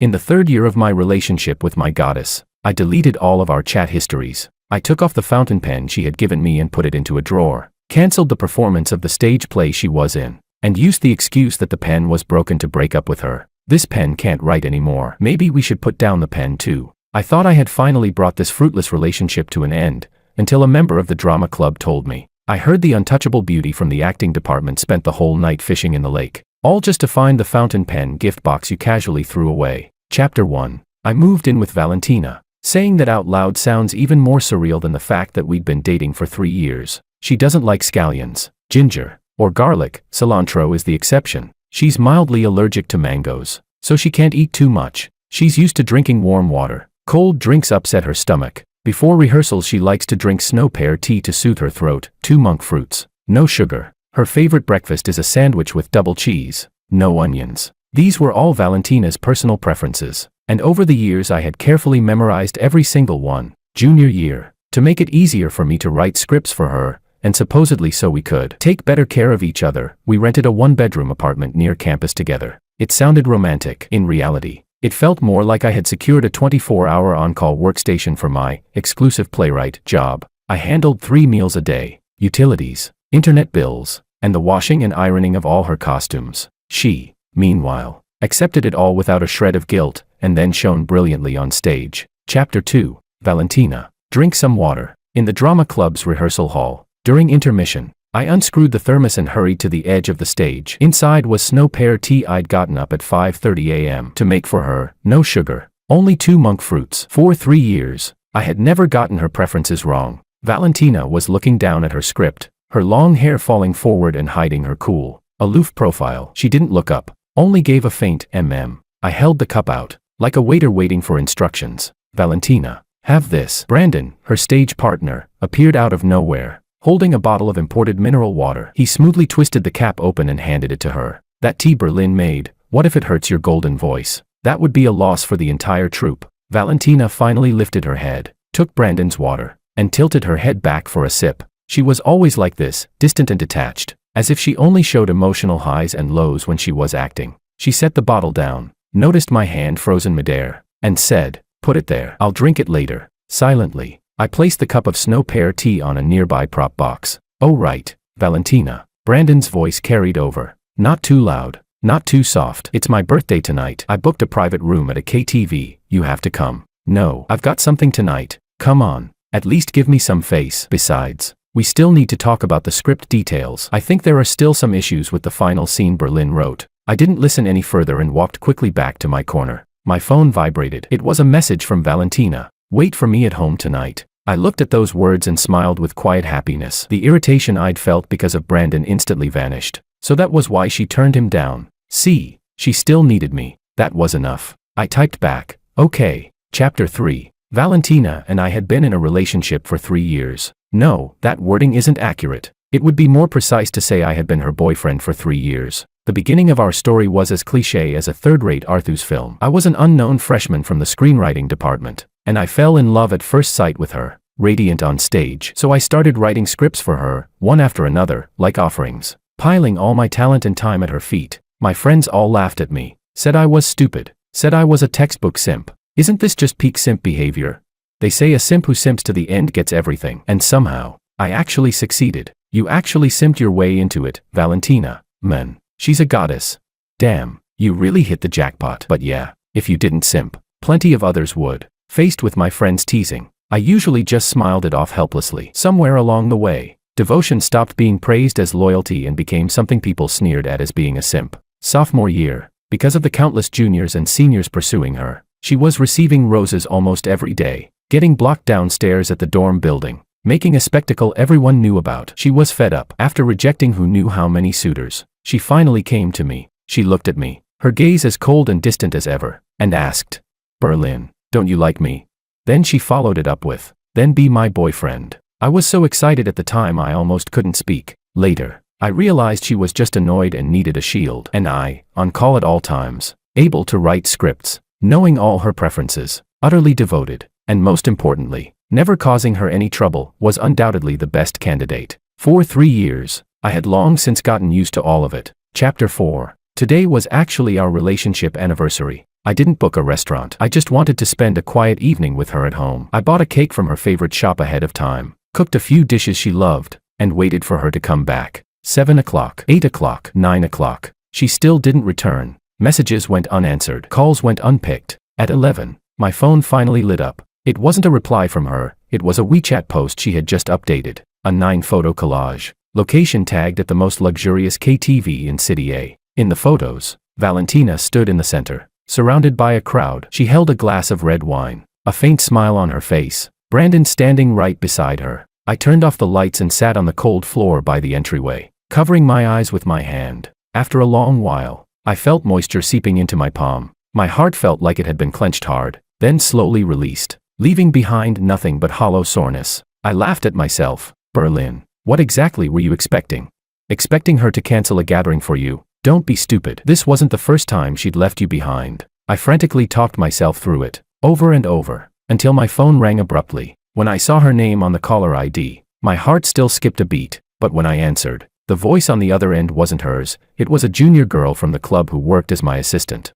In the third year of my relationship with my goddess, I deleted all of our chat histories. I took off the fountain pen she had given me and put it into a drawer, cancelled the performance of the stage play she was in, and used the excuse that the pen was broken to break up with her. This pen can't write anymore. Maybe we should put down the pen too. I thought I had finally brought this fruitless relationship to an end, until a member of the drama club told me. I heard the untouchable beauty from the acting department spent the whole night fishing in the lake, all just to find the fountain pen gift box you casually threw away. Chapter 1. I moved in with Valentina. Saying that out loud sounds even more surreal than the fact that we'd been dating for 3 years. She doesn't like scallions, ginger, or garlic. Cilantro is the exception. She's mildly allergic to mangoes, so she can't eat too much. She's used to drinking warm water. Cold drinks upset her stomach. Before rehearsals she likes to drink snow pear tea to soothe her throat. 2 monk fruits. No sugar. Her favorite breakfast is a sandwich with double cheese. No onions. These were all Valentina's personal preferences, and over the years I had carefully memorized every single one. Junior year, to make it easier for me to write scripts for her, and supposedly so we could take better care of each other, we rented a 1-bedroom apartment near campus together. It sounded romantic. In reality, it felt more like I had secured a 24-hour on-call workstation for my exclusive playwright job. I handled 3 meals a day, utilities, internet bills, and the washing and ironing of all her costumes. She, meanwhile, accepted it all without a shred of guilt, and then shone brilliantly on stage. Chapter 2. Valentina. Drink some water. In the drama club's rehearsal hall, during intermission, I unscrewed the thermos and hurried to the edge of the stage. Inside was snow pear tea I'd gotten up at 5:30 a.m. to make for her. No sugar, only 2 monk fruits. For 3 years, I had never gotten her preferences wrong. Valentina was looking down at her script, her long hair falling forward and hiding her cool, aloof profile. She didn't look up, only gave a faint mm. I held the cup out, like a waiter waiting for instructions. Valentina, have this. Brandon, her stage partner, appeared out of nowhere, holding a bottle of imported mineral water. He smoothly twisted the cap open and handed it to her. That tea Berlin made. What if it hurts your golden voice? That would be a loss for the entire troupe. Valentina finally lifted her head, took Brandon's water, and tilted her head back for a sip. She was always like this, distant and detached, as if she only showed emotional highs and lows when she was acting. She set the bottle down, noticed my hand frozen midair, and said, "Put it there. I'll drink it later." Silently, I placed the cup of snow pear tea on a nearby prop box. "Oh right, Valentina." Brandon's voice carried over. Not too loud, not too soft. "It's my birthday tonight. I booked a private room at a KTV. You have to come." "No, I've got something tonight. Come on. At least give me some face. Besides, we still need to talk about the script details. I think there are still some issues with the final scene Berlin wrote." I didn't listen any further and walked quickly back to my corner. My phone vibrated. It was a message from Valentina. "Wait for me at home tonight." I looked at those words and smiled with quiet happiness. The irritation I'd felt because of Brandon instantly vanished. So that was why she turned him down. See, she still needed me. That was enough. I typed back, "Okay." Chapter 3. Valentina and I had been in a relationship for 3 years. No, that wording isn't accurate. It would be more precise to say I had been her boyfriend for 3 years. The beginning of our story was as cliché as a third-rate Arthur's film. I was an unknown freshman from the screenwriting department, and I fell in love at first sight with her, radiant on stage. So I started writing scripts for her, one after another, like offerings, piling all my talent and time at her feet. My friends all laughed at me, said I was stupid, said I was a textbook simp. Isn't this just peak simp behavior? They say a simp who simps to the end gets everything, and somehow, I actually succeeded. You actually simped your way into it, Valentina. Man, she's a goddess. Damn, you really hit the jackpot. But yeah, if you didn't simp, plenty of others would. Faced with my friends' teasing, I usually just smiled it off helplessly. Somewhere along the way, devotion stopped being praised as loyalty and became something people sneered at as being a simp. Sophomore year, because of the countless juniors and seniors pursuing her, she was receiving roses almost every day, getting blocked downstairs at the dorm building, making a spectacle everyone knew about. She was fed up. After rejecting who knew how many suitors, she finally came to me. She looked at me, her gaze as cold and distant as ever, and asked, "Berlin, don't you like me?" Then she followed it up with, "Then be my boyfriend." I was so excited at the time I almost couldn't speak. Later, I realized she was just annoyed and needed a shield. And I, on call at all times, able to write scripts, knowing all her preferences, utterly devoted, and most importantly, never causing her any trouble, was undoubtedly the best candidate. For 3 years, I had long since gotten used to all of it. Chapter 4. Today was actually our relationship anniversary. I didn't book a restaurant. I just wanted to spend a quiet evening with her at home. I bought a cake from her favorite shop ahead of time, cooked a few dishes she loved, and waited for her to come back. 7 o'clock, 8 o'clock, 9 o'clock. She still didn't return. Messages went unanswered. Calls went unpicked. At 11, my phone finally lit up. It wasn't a reply from her. It was a WeChat post she had just updated. A 9-photo collage. Location tagged at the most luxurious KTV in City A. In the photos, Valentina stood in the center, surrounded by a crowd. She held a glass of red wine, a faint smile on her face. Brandon standing right beside her. I turned off the lights and sat on the cold floor by the entryway, covering my eyes with my hand. After a long while, I felt moisture seeping into my palm. My heart felt like it had been clenched hard, then slowly released, leaving behind nothing but hollow soreness. I laughed at myself. Berlin. What exactly were you expecting? Expecting her to cancel a gathering for you? Don't be stupid. This wasn't the first time she'd left you behind. I frantically talked myself through it, over and over, until my phone rang abruptly. When I saw her name on the caller ID, my heart still skipped a beat, but when I answered, the voice on the other end wasn't hers. It was a junior girl from the club who worked as my assistant.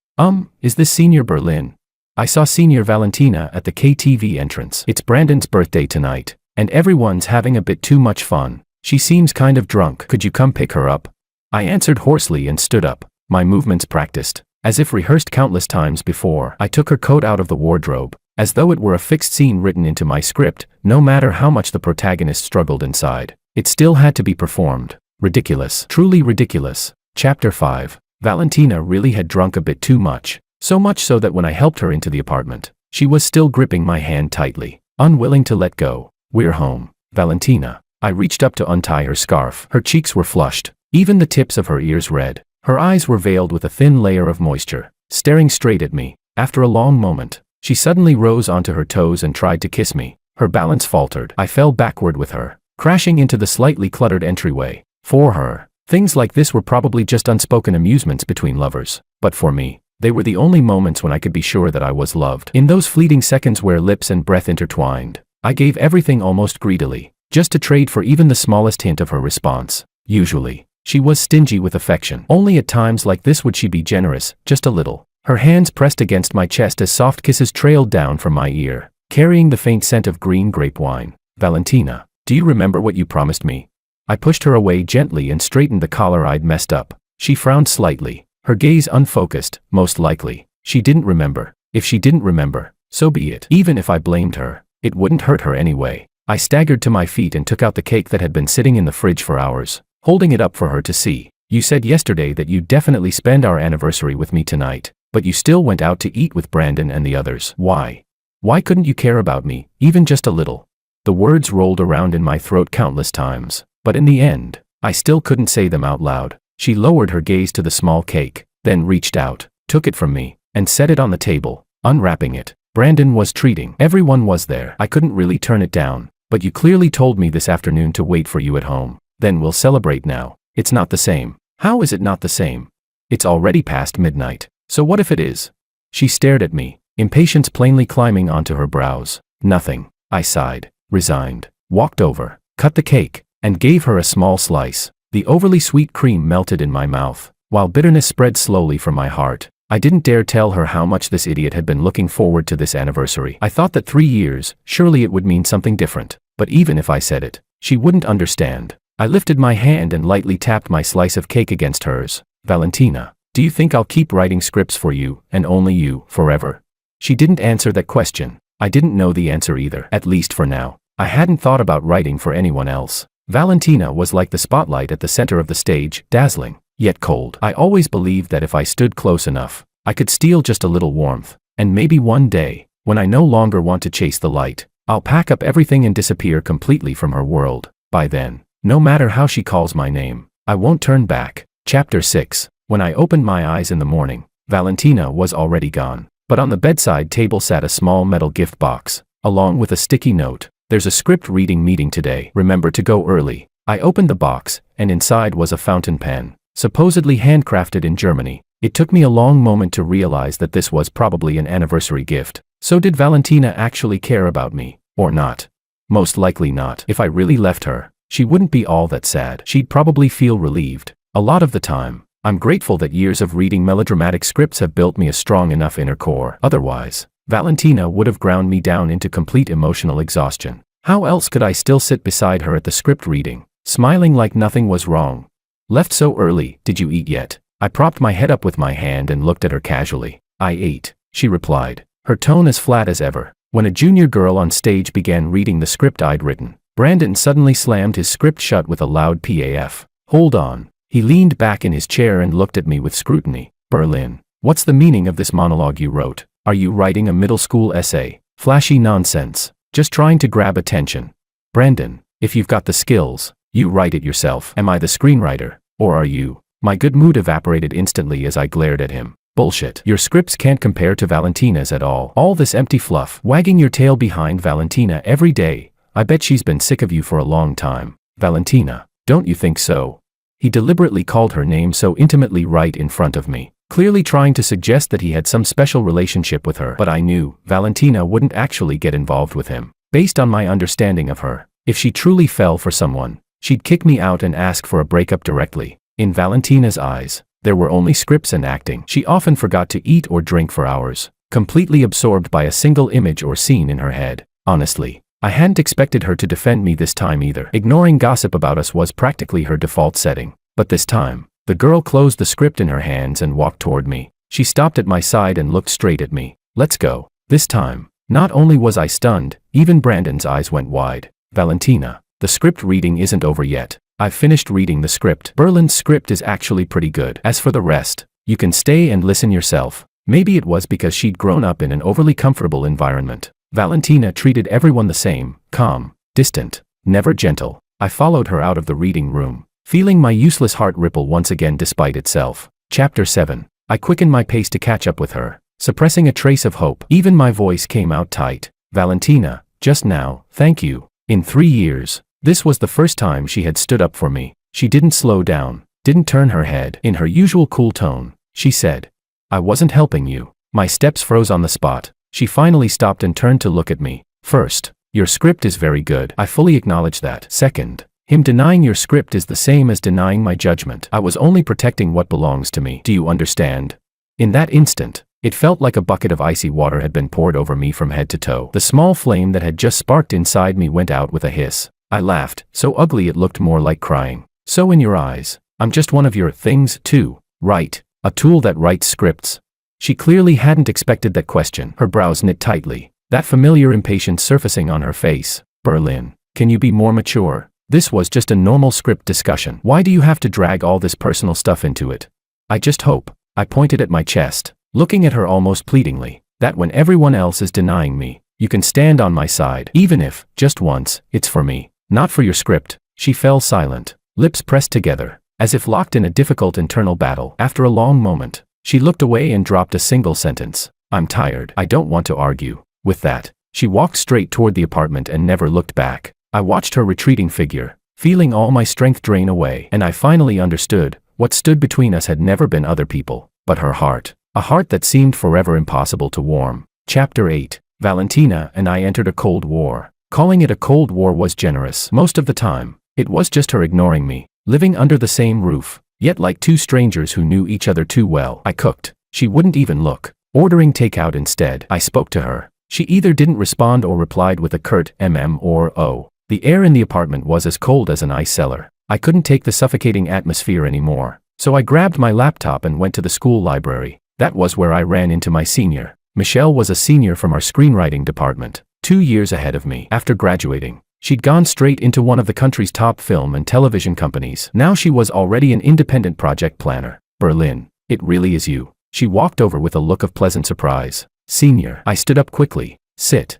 Is this Senior Berlin? I saw Senior Valentina at the KTV entrance. It's Brandon's birthday tonight, and everyone's having a bit too much fun. She seems kind of drunk. Could you come pick her up? I answered hoarsely and stood up, my movements practiced, as if rehearsed countless times before. I took her coat out of the wardrobe, as though it were a fixed scene written into my script. No matter how much the protagonist struggled inside, it still had to be performed. Ridiculous. Truly ridiculous. Chapter 5. Valentina really had drunk a bit too much, so much so that when I helped her into the apartment, she was still gripping my hand tightly, unwilling to let go. We're home, Valentina. I reached up to untie her scarf. Her cheeks were flushed, even the tips of her ears red. Her eyes were veiled with a thin layer of moisture, staring straight at me. After a long moment, she suddenly rose onto her toes and tried to kiss me. Her balance faltered. I fell backward with her, crashing into the slightly cluttered entryway. For her, things like this were probably just unspoken amusements between lovers, but for me, they were the only moments when I could be sure that I was loved. In those fleeting seconds where lips and breath intertwined, I gave everything almost greedily, just to trade for even the smallest hint of her response. Usually, she was stingy with affection. Only at times like this would she be generous, just a little. Her hands pressed against my chest as soft kisses trailed down from my ear, carrying the faint scent of green grape wine. Valentina, do you remember what you promised me? I pushed her away gently and straightened the collar I'd messed up. She frowned slightly, her gaze unfocused. Most likely, she didn't remember. If she didn't remember, so be it. Even if I blamed her, it wouldn't hurt her anyway. I staggered to my feet and took out the cake that had been sitting in the fridge for hours, holding it up for her to see. You said yesterday that you'd definitely spend our anniversary with me tonight, but you still went out to eat with Brandon and the others. Why? Why couldn't you care about me, even just a little? The words rolled around in my throat countless times, but in the end, I still couldn't say them out loud. She lowered her gaze to the small cake, then reached out, took it from me, and set it on the table, unwrapping it. Brandon was treating. Everyone was there. I couldn't really turn it down, but you clearly told me this afternoon to wait for you at home. Then we'll celebrate now. It's not the same. How is it not the same? It's already past midnight. So what if it is? She stared at me, impatience plainly climbing onto her brows. Nothing. I sighed, resigned, walked over, cut the cake, and gave her a small slice. The overly sweet cream melted in my mouth, while bitterness spread slowly from my heart. I didn't dare tell her how much this idiot had been looking forward to this anniversary. I thought that 3 years, surely it would mean something different. But even if I said it, she wouldn't understand. I lifted my hand and lightly tapped my slice of cake against hers. Valentina, do you think I'll keep writing scripts for you, and only you, forever? She didn't answer that question. I didn't know the answer either, at least for now. I hadn't thought about writing for anyone else. Valentina was like the spotlight at the center of the stage, dazzling, yet cold. I always believed that if I stood close enough, I could steal just a little warmth, and maybe one day, when I no longer want to chase the light, I'll pack up everything and disappear completely from her world. By then, no matter how she calls my name, I won't turn back. Chapter 6. When I opened my eyes in the morning, Valentina was already gone. But on the bedside table sat a small metal gift box, along with a sticky note. There's a script reading meeting today. Remember to go early. I opened the box, and inside was a fountain pen, supposedly handcrafted in Germany. It took me a long moment to realize that this was probably an anniversary gift. So did Valentina actually care about me, or not? Most likely not. If I really left her, she wouldn't be all that sad. She'd probably feel relieved. A lot of the time, I'm grateful that years of reading melodramatic scripts have built me a strong enough inner core. Otherwise, Valentina would have ground me down into complete emotional exhaustion. How else could I still sit beside her at the script reading, smiling like nothing was wrong? Left so early, did you eat yet? I propped my head up with my hand and looked at her casually. I ate, she replied, her tone as flat as ever. When a junior girl on stage began reading the script I'd written, Brandon suddenly slammed his script shut with a loud PAF. Hold on. He leaned back in his chair and looked at me with scrutiny. Berlin, what's the meaning of this monologue you wrote? Are you writing a middle school essay? Flashy nonsense. Just trying to grab attention. Brandon, if you've got the skills, you write it yourself. Am I the screenwriter? Or are you? My good mood evaporated instantly as I glared at him. Bullshit. Your scripts can't compare to Valentina's at all. All this empty fluff. Wagging your tail behind Valentina every day. I bet she's been sick of you for a long time. Valentina, don't you think so? He deliberately called her name so intimately right in front of me, clearly trying to suggest that he had some special relationship with her. But I knew Valentina wouldn't actually get involved with him. Based on my understanding of her, if she truly fell for someone, she'd kick me out and ask for a breakup directly. In Valentina's eyes, there were only scripts and acting. She often forgot to eat or drink for hours, completely absorbed by a single image or scene in her head. Honestly, I hadn't expected her to defend me this time either. Ignoring gossip about us was practically her default setting. But this time, the girl closed the script in her hands and walked toward me. She stopped at my side and looked straight at me. Let's go. This time, not only was I stunned, even Brandon's eyes went wide. Valentina, the script reading isn't over yet. I've finished reading the script. Berlin's script is actually pretty good. As for the rest, you can stay and listen yourself. Maybe it was because she'd grown up in an overly comfortable environment. Valentina treated everyone the same, calm, distant, never gentle. I followed her out of the reading room, feeling my useless heart ripple once again despite itself. Chapter 7. I quickened my pace to catch up with her, suppressing a trace of hope. Even my voice came out tight. Valentina, just now, thank you. In 3 years, this was the first time she had stood up for me. She didn't slow down, didn't turn her head. In her usual cool tone, she said, I wasn't helping you. My steps froze on the spot. She finally stopped and turned to look at me. First, your script is very good. I fully acknowledge that. Second, him denying your script is the same as denying my judgment. I was only protecting what belongs to me. Do you understand? In that instant, it felt like a bucket of icy water had been poured over me from head to toe. The small flame that had just sparked inside me went out with a hiss. I laughed, so ugly it looked more like crying. So in your eyes, I'm just one of your things, too, right? A tool that writes scripts. She clearly hadn't expected that question. Her brows knit tightly, that familiar impatience surfacing on her face. Berlin, can you be more mature? This was just a normal script discussion. Why do you have to drag all this personal stuff into it? I just hope, I pointed at my chest, looking at her almost pleadingly, that when everyone else is denying me, you can stand on my side. Even if, just once, it's for me, not for your script. She fell silent, lips pressed together, as if locked in a difficult internal battle. After a long moment, she looked away and dropped a single sentence. I'm tired. I don't want to argue. With that, she walked straight toward the apartment and never looked back. I watched her retreating figure, feeling all my strength drain away, and I finally understood, what stood between us had never been other people, but her heart. A heart that seemed forever impossible to warm. Chapter 8. Valentina and I entered a cold war. Calling it a cold war was generous. Most of the time, it was just her ignoring me, living under the same roof, yet like two strangers who knew each other too well. I cooked. She wouldn't even look, ordering takeout instead. I spoke to her. She either didn't respond or replied with a curt or "oh." The air in the apartment was as cold as an ice cellar. I couldn't take the suffocating atmosphere anymore, so I grabbed my laptop and went to the school library. That was where I ran into my senior. Michelle was a senior from our screenwriting department, 2 years ahead of me. After graduating, she'd gone straight into one of the country's top film and television companies. Now she was already an independent project planner. Berlin, it really is you. She walked over with a look of pleasant surprise. Senior. I stood up quickly. Sit,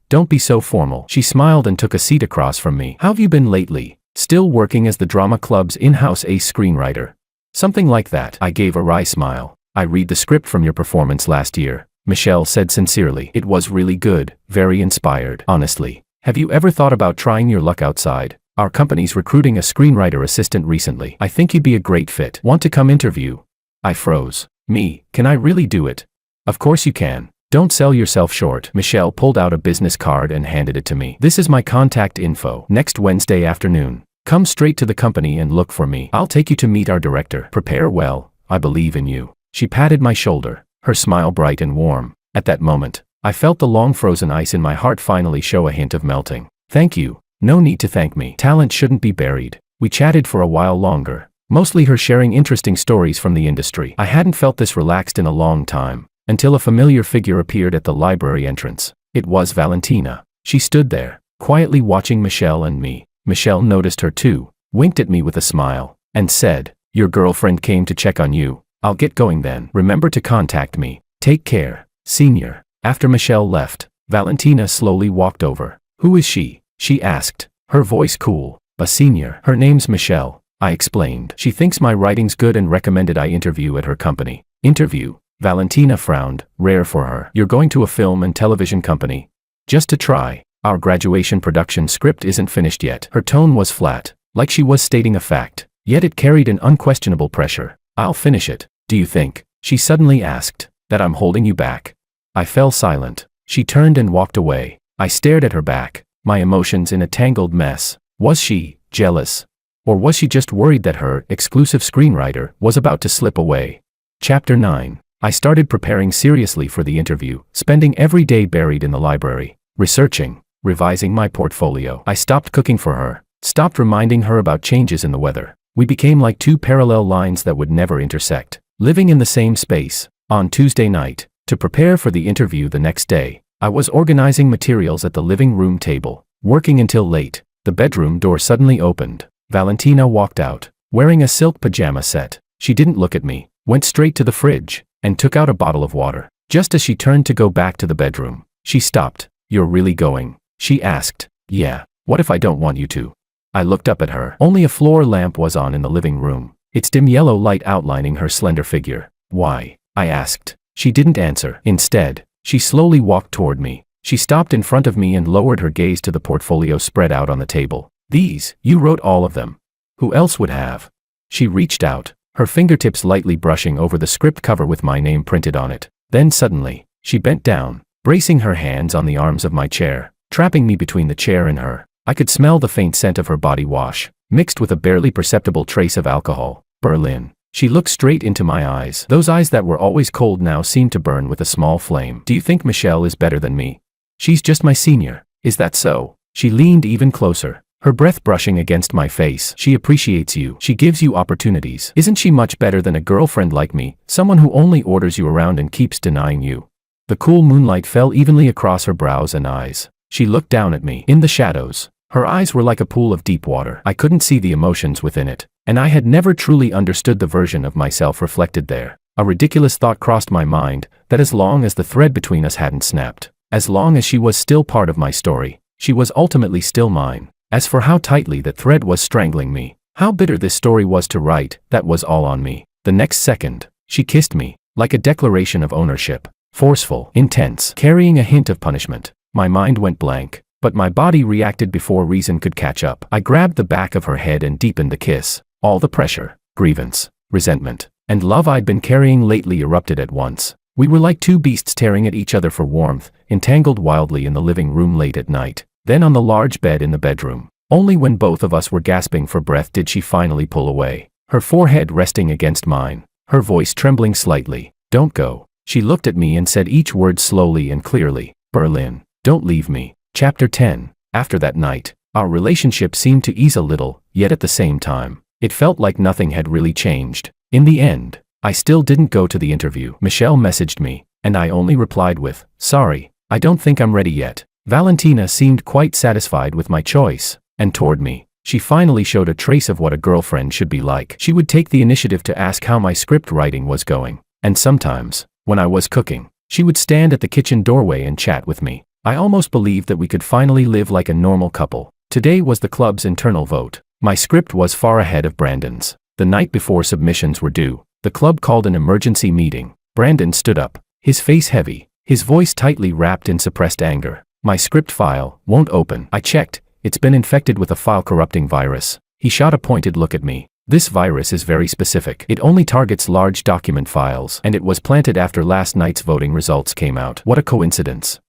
don't be so formal. She smiled and took a seat across from me. How have you been lately? Still working as the drama club's in-house ace screenwriter? Something like that. I gave a wry smile. I read the script from your performance last year, Michelle said sincerely. It was really good, very inspired. Honestly, have you ever thought about trying your luck outside? Our company's recruiting a screenwriter assistant recently. I think you'd be a great fit. Want to come interview? I froze. Me, can I really do it? Of course you can. Don't sell yourself short. Michelle pulled out a business card and handed it to me. This is my contact info. Next Wednesday afternoon, Come straight to the company and look for me. I'll take you to meet our director. Prepare well, I believe in you. She patted my shoulder, her smile bright and warm. At that moment, I felt the long frozen ice in my heart finally show a hint of melting. Thank you. No need to thank me. Talent shouldn't be buried. We chatted for a while longer, mostly her sharing interesting stories from the industry. I hadn't felt this relaxed in a long time, until a familiar figure appeared at the library entrance. It was Valentina. She stood there, quietly watching Michelle and me. Michelle noticed her too, winked at me with a smile, and said, "Your girlfriend came to check on you. I'll get going then. Remember to contact me. Take care, senior." After Michelle left, Valentina slowly walked over. "Who is she?" she asked, her voice cool. "A senior. Her name's Michelle," I explained. "She thinks my writing's good and recommended I interview at her company." Interview? Valentina frowned, rare for her. "You're going to a film and television company? Just to try. Our graduation production script isn't finished yet." Her tone was flat, like she was stating a fact, yet it carried an unquestionable pressure. "I'll finish it. Do you think," she suddenly asked, "that I'm holding you back?" I fell silent. She turned and walked away. I stared at her back, my emotions in a tangled mess. Was she jealous? Or was she just worried that her exclusive screenwriter was about to slip away? Chapter 9. I started preparing seriously for the interview, spending every day buried in the library, researching, revising my portfolio. I stopped cooking for her, stopped reminding her about changes in the weather. We became like two parallel lines that would never intersect, living in the same space. On Tuesday night, to prepare for the interview the next day, I was organizing materials at the living room table, working until late. The bedroom door suddenly opened. Valentina walked out, wearing a silk pajama set. She didn't look at me, went straight to the fridge, and took out a bottle of water. Just as she turned to go back to the bedroom, she stopped. "You're really going?" she asked. "Yeah. What if I don't want you to?" I looked up at her. Only a floor lamp was on in the living room, its dim yellow light outlining her slender figure. "Why?" I asked. She didn't answer. Instead, she slowly walked toward me. She stopped in front of me and lowered her gaze to the portfolio spread out on the table. "These, you wrote all of them. Who else would have?" She reached out, her fingertips lightly brushing over the script cover with my name printed on it. Then suddenly, she bent down, bracing her hands on the arms of my chair, trapping me between the chair and her. I could smell the faint scent of her body wash, mixed with a barely perceptible trace of alcohol. "Berlin." She looked straight into my eyes. Those eyes that were always cold now seemed to burn with a small flame. "Do you think Michelle is better than me?" "She's just my senior." "Is that so?" She leaned even closer, her breath brushing against my face. "She appreciates you. She gives you opportunities. Isn't she much better than a girlfriend like me, someone who only orders you around and keeps denying you?" The cool moonlight fell evenly across her brows and eyes. She looked down at me. In the shadows, her eyes were like a pool of deep water. I couldn't see the emotions within it, and I had never truly understood the version of myself reflected there. A ridiculous thought crossed my mind, that as long as the thread between us hadn't snapped, as long as she was still part of my story, she was ultimately still mine. As for how tightly that thread was strangling me, how bitter this story was to write, that was all on me. The next second, she kissed me, like a declaration of ownership, forceful, intense, carrying a hint of punishment. My mind went blank, but my body reacted before reason could catch up. I grabbed the back of her head and deepened the kiss. All the pressure, grievance, resentment, and love I'd been carrying lately erupted at once. We were like two beasts tearing at each other for warmth, entangled wildly in the living room late at night, then on the large bed in the bedroom. Only when both of us were gasping for breath did she finally pull away, her forehead resting against mine, her voice trembling slightly. "Don't go." She looked at me and said each word slowly and clearly. "Berlin, don't leave me." Chapter 10. After that night, our relationship seemed to ease a little, yet at the same time, it felt like nothing had really changed. In the end, I still didn't go to the interview. Michelle messaged me, and I only replied with, "Sorry, I don't think I'm ready yet." Valentina seemed quite satisfied with my choice, and toward me, she finally showed a trace of what a girlfriend should be like. She would take the initiative to ask how my script writing was going, and sometimes, when I was cooking, she would stand at the kitchen doorway and chat with me. I almost believed that we could finally live like a normal couple. Today was the club's internal vote. My script was far ahead of Brandon's. The night before submissions were due, the club called an emergency meeting. Brandon stood up, his face heavy, his voice tightly wrapped in suppressed anger. "My script file won't open." I checked. "It's been infected with a file-corrupting virus." He shot a pointed look at me. "This virus is very specific. It only targets large document files, and it was planted after last night's voting results came out." What a coincidence.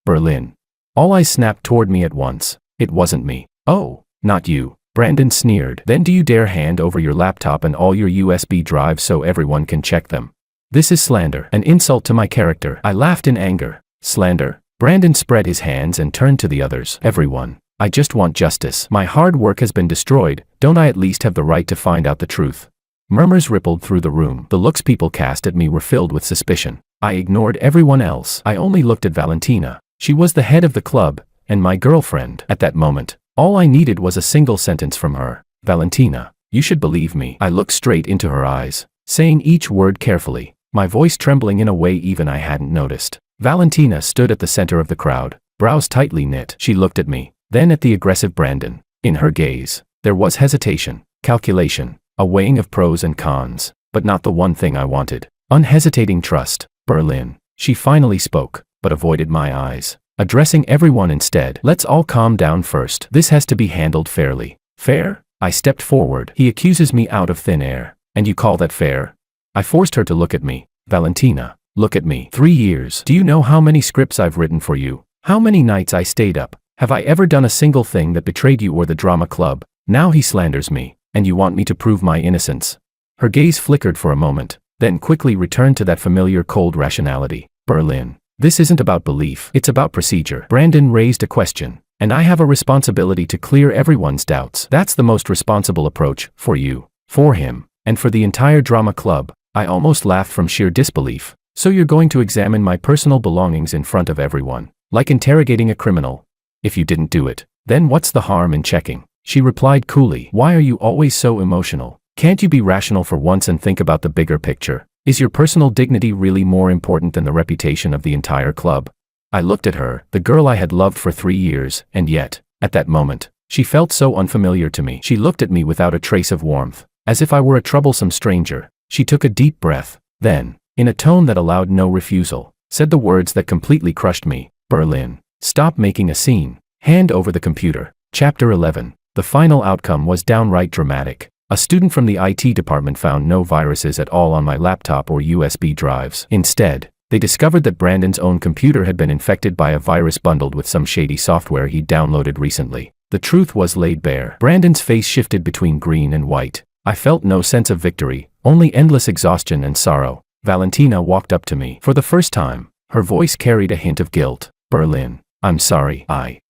Berlin. All eyes snapped toward me at once. It wasn't me. "Oh, not you." Brandon sneered. Then do you dare hand over your laptop and all your USB drives so everyone can check them? This is slander, an insult to my character. I laughed in anger. Slander? Brandon spread his hands and turned to the others. Everyone. I just want justice. My hard work has been destroyed. Don't I at least have the right to find out the truth? Murmurs rippled through the room. The looks people cast at me were filled with suspicion. I ignored everyone else. I only looked at Valentina. She was the head of the club, and my girlfriend. At that moment, all I needed was a single sentence from her. Valentina, you should believe me. I looked straight into her eyes, saying each word carefully, my voice trembling in a way even I hadn't noticed. Valentina stood at the center of the crowd, brows tightly knit. She looked at me, then at the aggressive Brandon. In her gaze, there was hesitation, calculation, a weighing of pros and cons, but not the one thing I wanted. Unhesitating trust. Berlin. She finally spoke, but avoided my eyes, addressing everyone instead. Let's all calm down first. This has to be handled fairly. Fair? I stepped forward. He accuses me out of thin air. And you call that fair? I forced her to look at me. Valentina, look at me. 3 years. Do you know how many scripts I've written for you? How many nights I stayed up? Have I ever done a single thing that betrayed you or the drama club? Now he slanders me, and you want me to prove my innocence. Her gaze flickered for a moment, then quickly returned to that familiar cold rationality. Berlin. This isn't about belief, it's about procedure. Brandon raised a question, and I have a responsibility to clear everyone's doubts. That's the most responsible approach, for you, for him, and for the entire drama club. I almost laughed from sheer disbelief. So you're going to examine my personal belongings in front of everyone, like interrogating a criminal? If you didn't do it, then what's the harm in checking? She replied coolly. Why are you always so emotional? Can't you be rational for once and think about the bigger picture? Is your personal dignity really more important than the reputation of the entire club? I looked at her, the girl I had loved for 3 years, and yet, at that moment, she felt so unfamiliar to me. She looked at me without a trace of warmth, as if I were a troublesome stranger. She took a deep breath, then, in a tone that allowed no refusal, said the words that completely crushed me. Berlin. Stop making a scene. Hand over the computer. Chapter 11. The final outcome was downright dramatic. A student from the IT department found no viruses at all on my laptop or USB drives. Instead, they discovered that Brandon's own computer had been infected by a virus bundled with some shady software he'd downloaded recently. The truth was laid bare. Brandon's face shifted between green and white. I felt no sense of victory, only endless exhaustion and sorrow. Valentina walked up to me. For the first time, her voice carried a hint of guilt. Berlin. I'm sorry.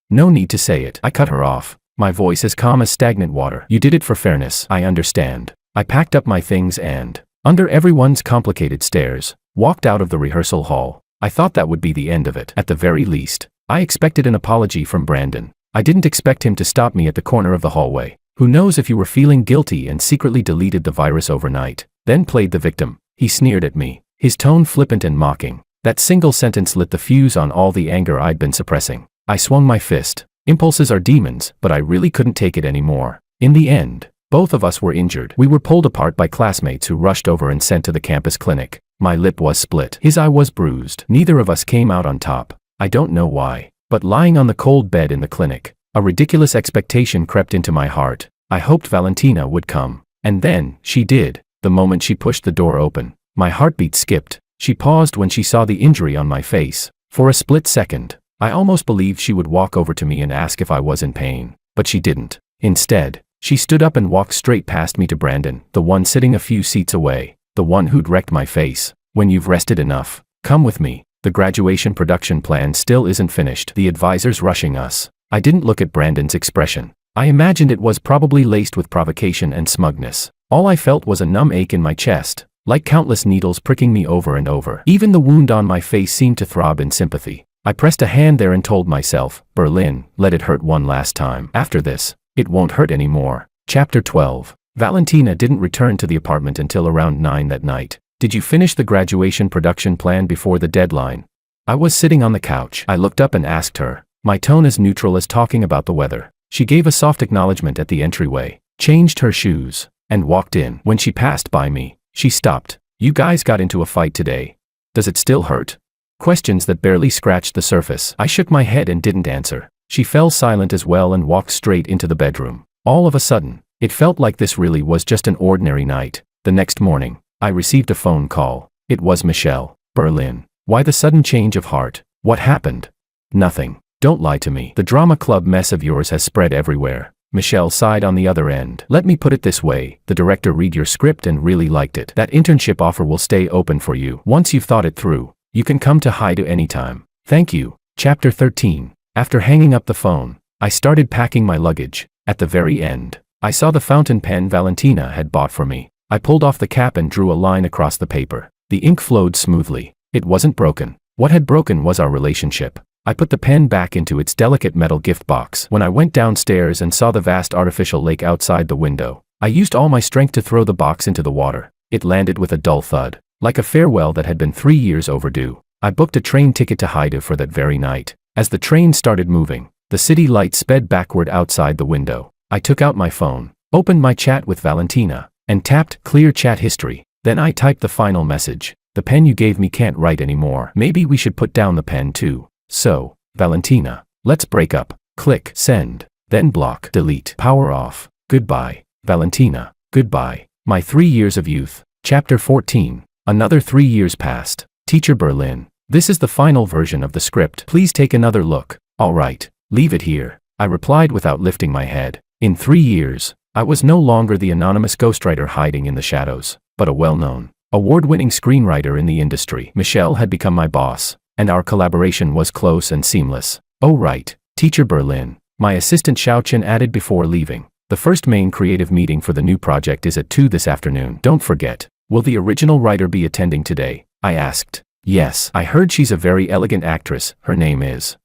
No need to say it. I cut her off, my voice as calm as stagnant water. You did it for fairness. I understand. I packed up my things and, under everyone's complicated stares, walked out of the rehearsal hall. I thought that would be the end of it. At the very least, I expected an apology from Brandon. I didn't expect him to stop me at the corner of the hallway. Who knows if you were feeling guilty and secretly deleted the virus overnight, then played the victim. He sneered at me, his tone flippant and mocking. That single sentence lit the fuse on all the anger I'd been suppressing. I swung my fist. Impulses are demons, but I really couldn't take it anymore. In the end, both of us were injured. We were pulled apart by classmates who rushed over and sent to the campus clinic. My lip was split. His eye was bruised. Neither of us came out on top. I don't know why, but lying on the cold bed in the clinic, a ridiculous expectation crept into my heart. I hoped Valentina would come. And then, she did. The moment she pushed the door open, my heartbeat skipped. She paused when she saw the injury on my face. For a split second, I almost believed she would walk over to me and ask if I was in pain. But she didn't. Instead, she stood up and walked straight past me to Brandon, the one sitting a few seats away, the one who'd wrecked my face. When you've rested enough, come with me. The graduation production plan still isn't finished. The advisor's rushing us. I didn't look at Brandon's expression. I imagined it was probably laced with provocation and smugness. All I felt was a numb ache in my chest, like countless needles pricking me over and over. Even the wound on my face seemed to throb in sympathy. I pressed a hand there and told myself, Berlin, let it hurt one last time. After this, it won't hurt anymore. Chapter 12. Valentina didn't return to the apartment until around 9 that night. Did you finish the graduation production plan before the deadline? I was sitting on the couch. I looked up and asked her, my tone as neutral as talking about the weather. She gave a soft acknowledgement at the entryway, changed her shoes, and walked in. When she passed by me, she stopped. You guys got into a fight today. Does it still hurt? Questions that barely scratched the surface. I shook my head and didn't answer. She fell silent as well and walked straight into the bedroom. All of a sudden, it felt like this really was just an ordinary night. The next morning, I received a phone call. It was Michelle. Berlin. Why the sudden change of heart? What happened? Nothing. Don't lie to me. The drama club mess of yours has spread everywhere. Michelle sighed on the other end. Let me put it this way, the director read your script and really liked it. That internship offer will stay open for you. Once you've thought it through, you can come to Haida anytime. Thank you. Chapter 13. After hanging up the phone, I started packing my luggage. At the very end, I saw the fountain pen Valentina had bought for me. I pulled off the cap and drew a line across the paper. The ink flowed smoothly. It wasn't broken. What had broken was our relationship. I put the pen back into its delicate metal gift box. When I went downstairs and saw the vast artificial lake outside the window, I used all my strength to throw the box into the water. It landed with a dull thud, like a farewell that had been 3 years overdue. I booked a train ticket to Haida for that very night. As the train started moving, the city lights sped backward outside the window. I took out my phone, opened my chat with Valentina, and tapped Clear Chat History. Then I typed the final message. The pen you gave me can't write anymore. Maybe we should put down the pen too. So, Valentina, let's break up. Click Send. Then block, delete, power off. Goodbye, Valentina. Goodbye. My 3 years of youth. Chapter 14. Another 3 years passed. Teacher Berlin. This is the final version of the script. Please take another look. All right, leave it here. I replied without lifting my head. In 3 years, I was no longer the anonymous ghostwriter hiding in the shadows, but a well-known, award-winning screenwriter in the industry. Michelle had become my boss, and our collaboration was close and seamless. Oh right, Teacher Berlin, my assistant Xiaochen added before leaving. The first main creative meeting for the new project is at 2 this afternoon. Don't forget. Will the original writer be attending today? I asked. Yes, I heard she's a very elegant actress. Her name is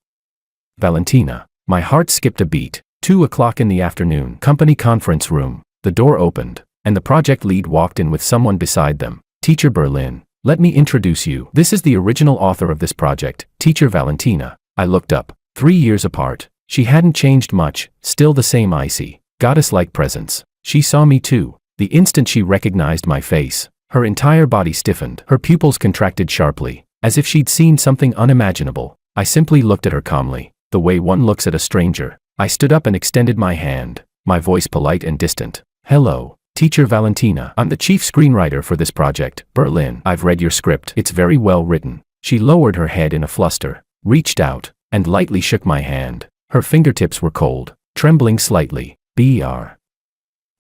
Valentina. My heart skipped a beat. 2 o'clock in the afternoon. Company conference room. The door opened, and the project lead walked in with someone beside them. Teacher Berlin, let me introduce you. This is the original author of this project, Teacher Valentina. I looked up. 3 years apart. She hadn't changed much, still the same icy, goddess-like presence. She saw me too. The instant she recognized my face, her entire body stiffened. Her pupils contracted sharply, as if she'd seen something unimaginable. I simply looked at her calmly, the way one looks at a stranger. I stood up and extended my hand, my voice polite and distant. Hello, Teacher Valentina. I'm the chief screenwriter for this project, Berlin. I've read your script. It's very well written. She lowered her head in a fluster, reached out, and lightly shook my hand. Her fingertips were cold, trembling slightly. Br.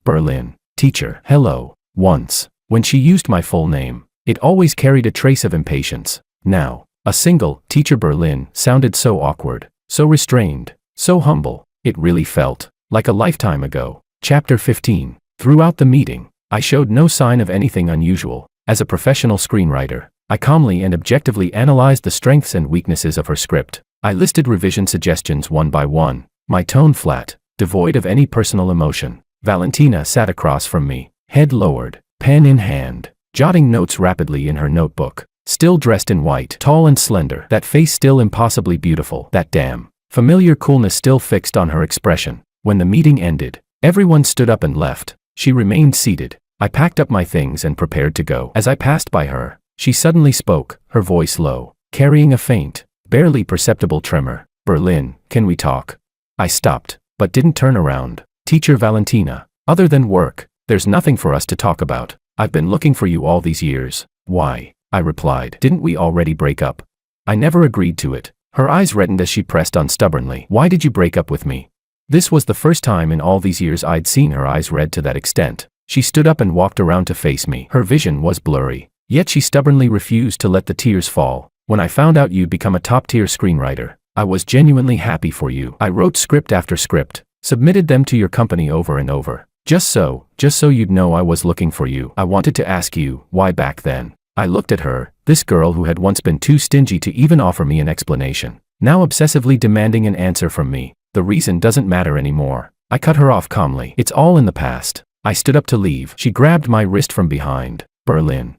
Berlin. Teacher. Hello. Once, when she used my full name, it always carried a trace of impatience. Now, a single, Teacher Berlin, sounded so awkward, so restrained, so humble. It really felt like a lifetime ago. Chapter 15. Throughout the meeting, I showed no sign of anything unusual. As a professional screenwriter, I calmly and objectively analyzed the strengths and weaknesses of her script. I listed revision suggestions one by one, my tone flat, devoid of any personal emotion. Valentina sat across from me, head lowered, pen in hand, jotting notes rapidly in her notebook. Still dressed in white, tall and slender, that face still impossibly beautiful, that damn familiar coolness still fixed on her expression. When the meeting ended, everyone stood up and left. She remained seated. I packed up my things and prepared to go. As I passed by her, she suddenly spoke, her voice low, carrying a faint, barely perceptible tremor. Berlin, can we talk? I stopped, but didn't turn around. Teacher Valentina, other than work, there's nothing for us to talk about. I've been looking for you all these years. Why? I replied. Didn't we already break up? I never agreed to it. Her eyes reddened as she pressed on stubbornly. Why did you break up with me? This was the first time in all these years I'd seen her eyes red to that extent. She stood up and walked around to face me. Her vision was blurry, yet she stubbornly refused to let the tears fall. When I found out you'd become a top-tier screenwriter, I was genuinely happy for you. I wrote script after script, submitted them to your company over and over. Just so you'd know I was looking for you. I wanted to ask you, why back then? I looked at her, this girl who had once been too stingy to even offer me an explanation, now obsessively demanding an answer from me. The reason doesn't matter anymore. I cut her off calmly. It's all in the past. I stood up to leave. She grabbed my wrist from behind. Berlin.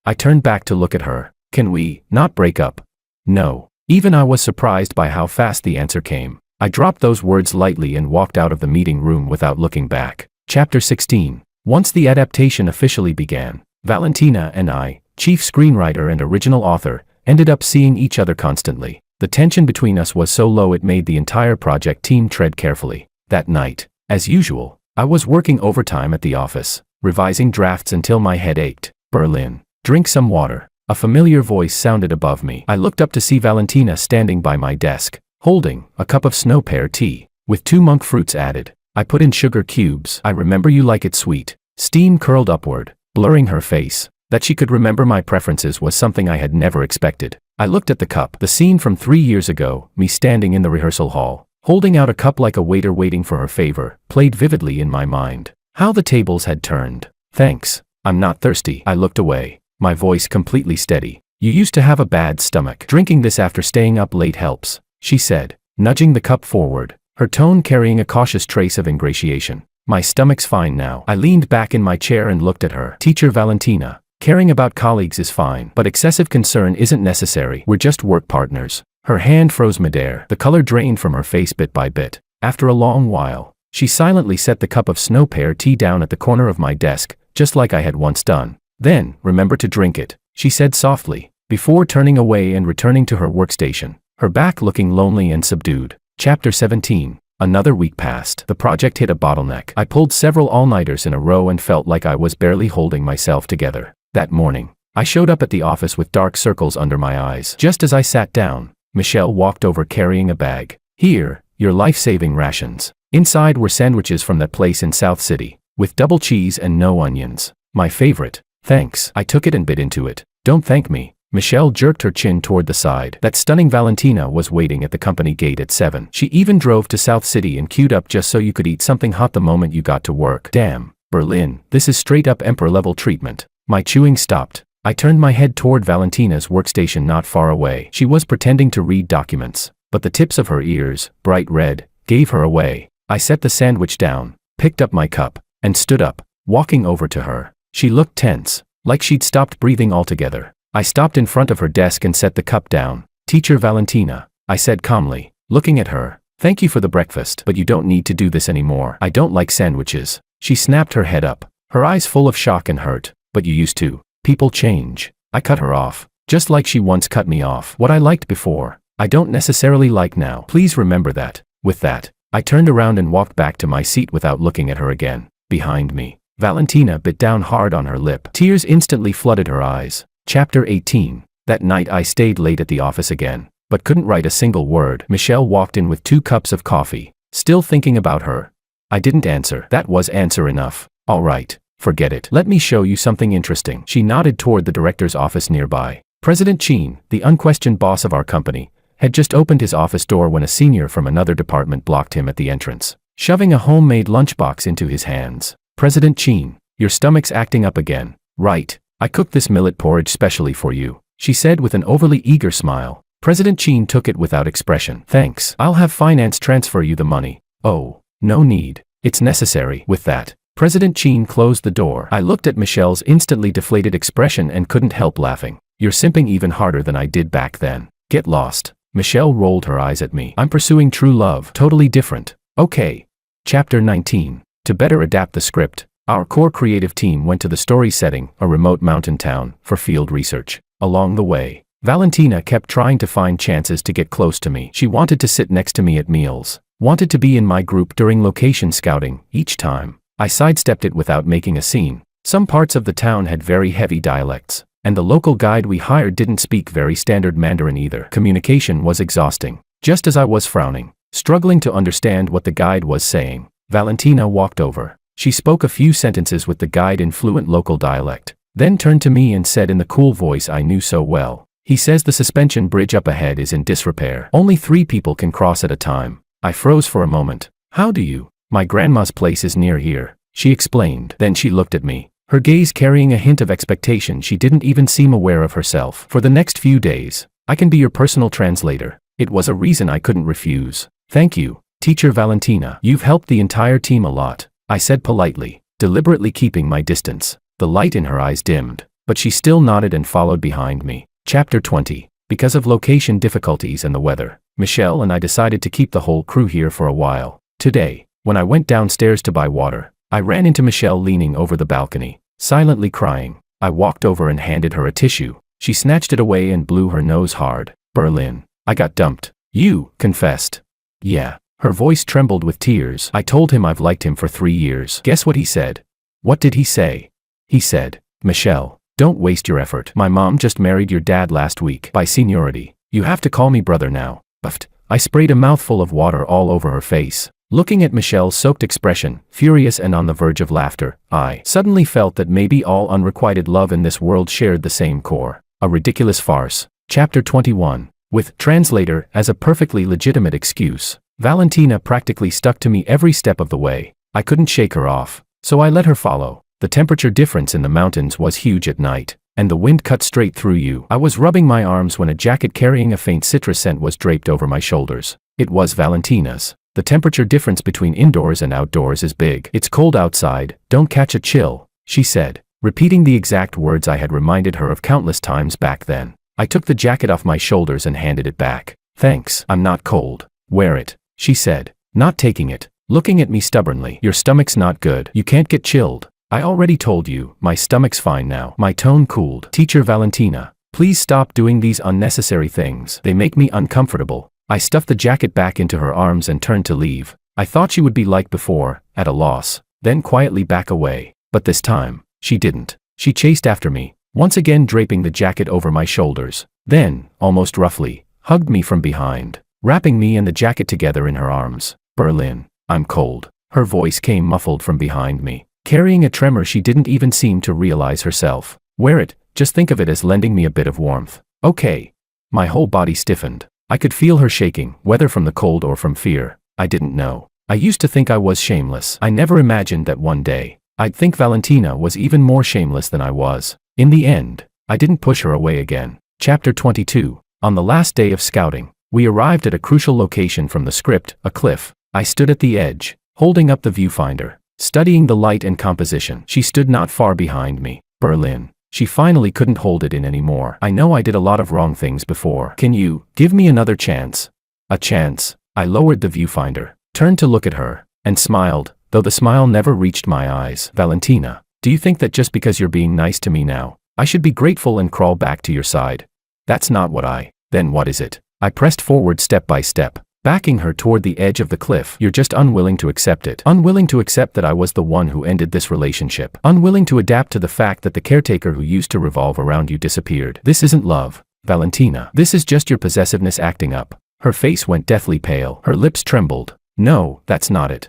I turned back to look at her. Can we not break up? No. Even I was surprised by how fast the answer came. I dropped those words lightly and walked out of the meeting room without looking back. Chapter 16. Once the adaptation officially began, Valentina and I, chief screenwriter and original author, ended up seeing each other constantly. The tension between us was so low it made the entire project team tread carefully. That night, as usual, I was working overtime at the office, revising drafts until my head ached. Berlin. Drink some water. A familiar voice sounded above me. I looked up to see Valentina standing by my desk, holding a cup of snow pear tea, with 2 monk fruits added. I put in sugar cubes. I remember you like it sweet. Steam curled upward, blurring her face. That she could remember my preferences was something I had never expected. I looked at the cup. The scene from 3 years ago, me standing in the rehearsal hall, holding out a cup like a waiter waiting for her favor, played vividly in my mind. How the tables had turned. Thanks. I'm not thirsty. I looked away, my voice completely steady. You used to have a bad stomach. Drinking this after staying up late helps, she said, nudging the cup forward, her tone carrying a cautious trace of ingratiation. My stomach's fine now. I leaned back in my chair and looked at her. Teacher Valentina, caring about colleagues is fine, but excessive concern isn't necessary. We're just work partners. Her hand froze midair. The color drained from her face bit by bit. After a long while, she silently set the cup of snow pear tea down at the corner of my desk, just like I had once done. Then, remember to drink it, she said softly, before turning away and returning to her workstation, her back looking lonely and subdued. Chapter 17. Another week passed. The project hit a bottleneck. I pulled several all-nighters in a row and felt like I was barely holding myself together. That morning, I showed up at the office with dark circles under my eyes. Just as I sat down, Michelle walked over carrying a bag. Here, your life-saving rations. Inside were sandwiches from that place in South City, with double cheese and no onions. My favorite. Thanks. I took it and bit into it. Don't thank me. Michelle jerked her chin toward the side. That stunning Valentina was waiting at the company gate at 7. She even drove to South City and queued up just so you could eat something hot the moment you got to work. Damn, Berlin, this is straight-up emperor-level treatment. My chewing stopped. I turned my head toward Valentina's workstation not far away. She was pretending to read documents, but the tips of her ears, bright red, gave her away. I set the sandwich down, picked up my cup, and stood up, walking over to her. She looked tense, like she'd stopped breathing altogether. I stopped in front of her desk and set the cup down. Teacher Valentina, I said calmly, looking at her. Thank you for the breakfast, but you don't need to do this anymore. I don't like sandwiches. She snapped her head up, her eyes full of shock and hurt. But you used to. People change. I cut her off, just like she once cut me off. What I liked before, I don't necessarily like now. Please remember that. With that, I turned around and walked back to my seat without looking at her again. Behind me, Valentina bit down hard on her lip. Tears instantly flooded her eyes. Chapter 18. That night I stayed late at the office again, but couldn't write a single word. Michelle walked in with 2 cups of coffee, still thinking about her. I didn't answer. That was answer enough. All right, forget it. Let me show you something interesting. She nodded toward the director's office nearby. President Cheen, the unquestioned boss of our company, had just opened his office door when a senior from another department blocked him at the entrance, shoving a homemade lunchbox into his hands. President Cheen, your stomach's acting up again, right? I cooked this millet porridge specially for you, she said with an overly eager smile. President Cheen took it without expression. Thanks. I'll have finance transfer you the money. Oh, no need. It's necessary. With that, President Cheen closed the door. I looked at Michelle's instantly deflated expression and couldn't help laughing. You're simping even harder than I did back then. Get lost. Michelle rolled her eyes at me. I'm pursuing true love. Totally different. Okay. Chapter 19. To better adapt the script, our core creative team went to the story setting, a remote mountain town, for field research. Along the way, Valentina kept trying to find chances to get close to me. She wanted to sit next to me at meals, wanted to be in my group during location scouting. Each time, I sidestepped it without making a scene. Some parts of the town had very heavy dialects, and the local guide we hired didn't speak very standard Mandarin either. Communication was exhausting. Just as I was frowning, struggling to understand what the guide was saying, Valentina walked over. She spoke a few sentences with the guide in fluent local dialect, then turned to me and said in the cool voice I knew so well, he says the suspension bridge up ahead is in disrepair. Only 3 people can cross at a time. I froze for a moment. How do you? My grandma's place is near here, she explained. Then she looked at me, her gaze carrying a hint of expectation she didn't even seem aware of herself. For the next few days, I can be your personal translator. It was a reason I couldn't refuse. Thank you, Teacher Valentina. You've helped the entire team a lot, I said politely, deliberately keeping my distance. The light in her eyes dimmed, but she still nodded and followed behind me. Chapter 20. Because of location difficulties and the weather, Michelle and I decided to keep the whole crew here for a while. Today, when I went downstairs to buy water, I ran into Michelle leaning over the balcony, silently crying. I walked over and handed her a tissue. She snatched it away and blew her nose hard. Berlin. I got dumped. You confessed. Yeah. Her voice trembled with tears. I told him I've liked him for 3 years. Guess what he said? What did he say? He said, Michelle, don't waste your effort. My mom just married your dad last week. By seniority, you have to call me brother now. Buffed. I sprayed a mouthful of water all over her face. Looking at Michelle's soaked expression, furious and on the verge of laughter, I suddenly felt that maybe all unrequited love in this world shared the same core. A ridiculous farce. Chapter 21. With translator as a perfectly legitimate excuse, Valentina practically stuck to me every step of the way. I couldn't shake her off, so I let her follow. The temperature difference in the mountains was huge at night, and the wind cut straight through you. I was rubbing my arms when a jacket carrying a faint citrus scent was draped over my shoulders. It was Valentina's. The temperature difference between indoors and outdoors is big. It's cold outside, don't catch a chill, she said, repeating the exact words I had reminded her of countless times back then. I took the jacket off my shoulders and handed it back. Thanks, I'm not cold. Wear it, she said, not taking it, looking at me stubbornly. Your stomach's not good, you can't get chilled. I already told you, my stomach's fine now. My tone cooled. Teacher Valentina, please stop doing these unnecessary things. They make me uncomfortable. I stuffed the jacket back into her arms and turned to leave. I thought she would be like before, at a loss, then quietly back away. But this time, she didn't. She chased after me, once again draping the jacket over my shoulders. Then, almost roughly, hugged me from behind, wrapping me and the jacket together in her arms. Berlin, I'm cold. Her voice came muffled from behind me, carrying a tremor she didn't even seem to realize herself. Wear it, just think of it as lending me a bit of warmth. Okay. My whole body stiffened. I could feel her shaking, whether from the cold or from fear. I didn't know. I used to think I was shameless. I never imagined that one day, I'd think Valentina was even more shameless than I was. In the end, I didn't push her away again. Chapter 22. On the last day of scouting, we arrived at a crucial location from the script, a cliff. I stood at the edge, holding up the viewfinder, studying the light and composition. She stood not far behind me. Berlin. She finally couldn't hold it in anymore. I know I did a lot of wrong things before. Can you give me another chance? A chance. I lowered the viewfinder, turned to look at her, and smiled, though the smile never reached my eyes. Valentina, do you think that just because you're being nice to me now, I should be grateful and crawl back to your side? That's not what Then what is it? I pressed forward step by step, backing her toward the edge of the cliff. You're just unwilling to accept it. Unwilling to accept that I was the one who ended this relationship. Unwilling to adapt to the fact that the caretaker who used to revolve around you disappeared. This isn't love, Valentina. This is just your possessiveness acting up. Her face went deathly pale. Her lips trembled. No, that's not it.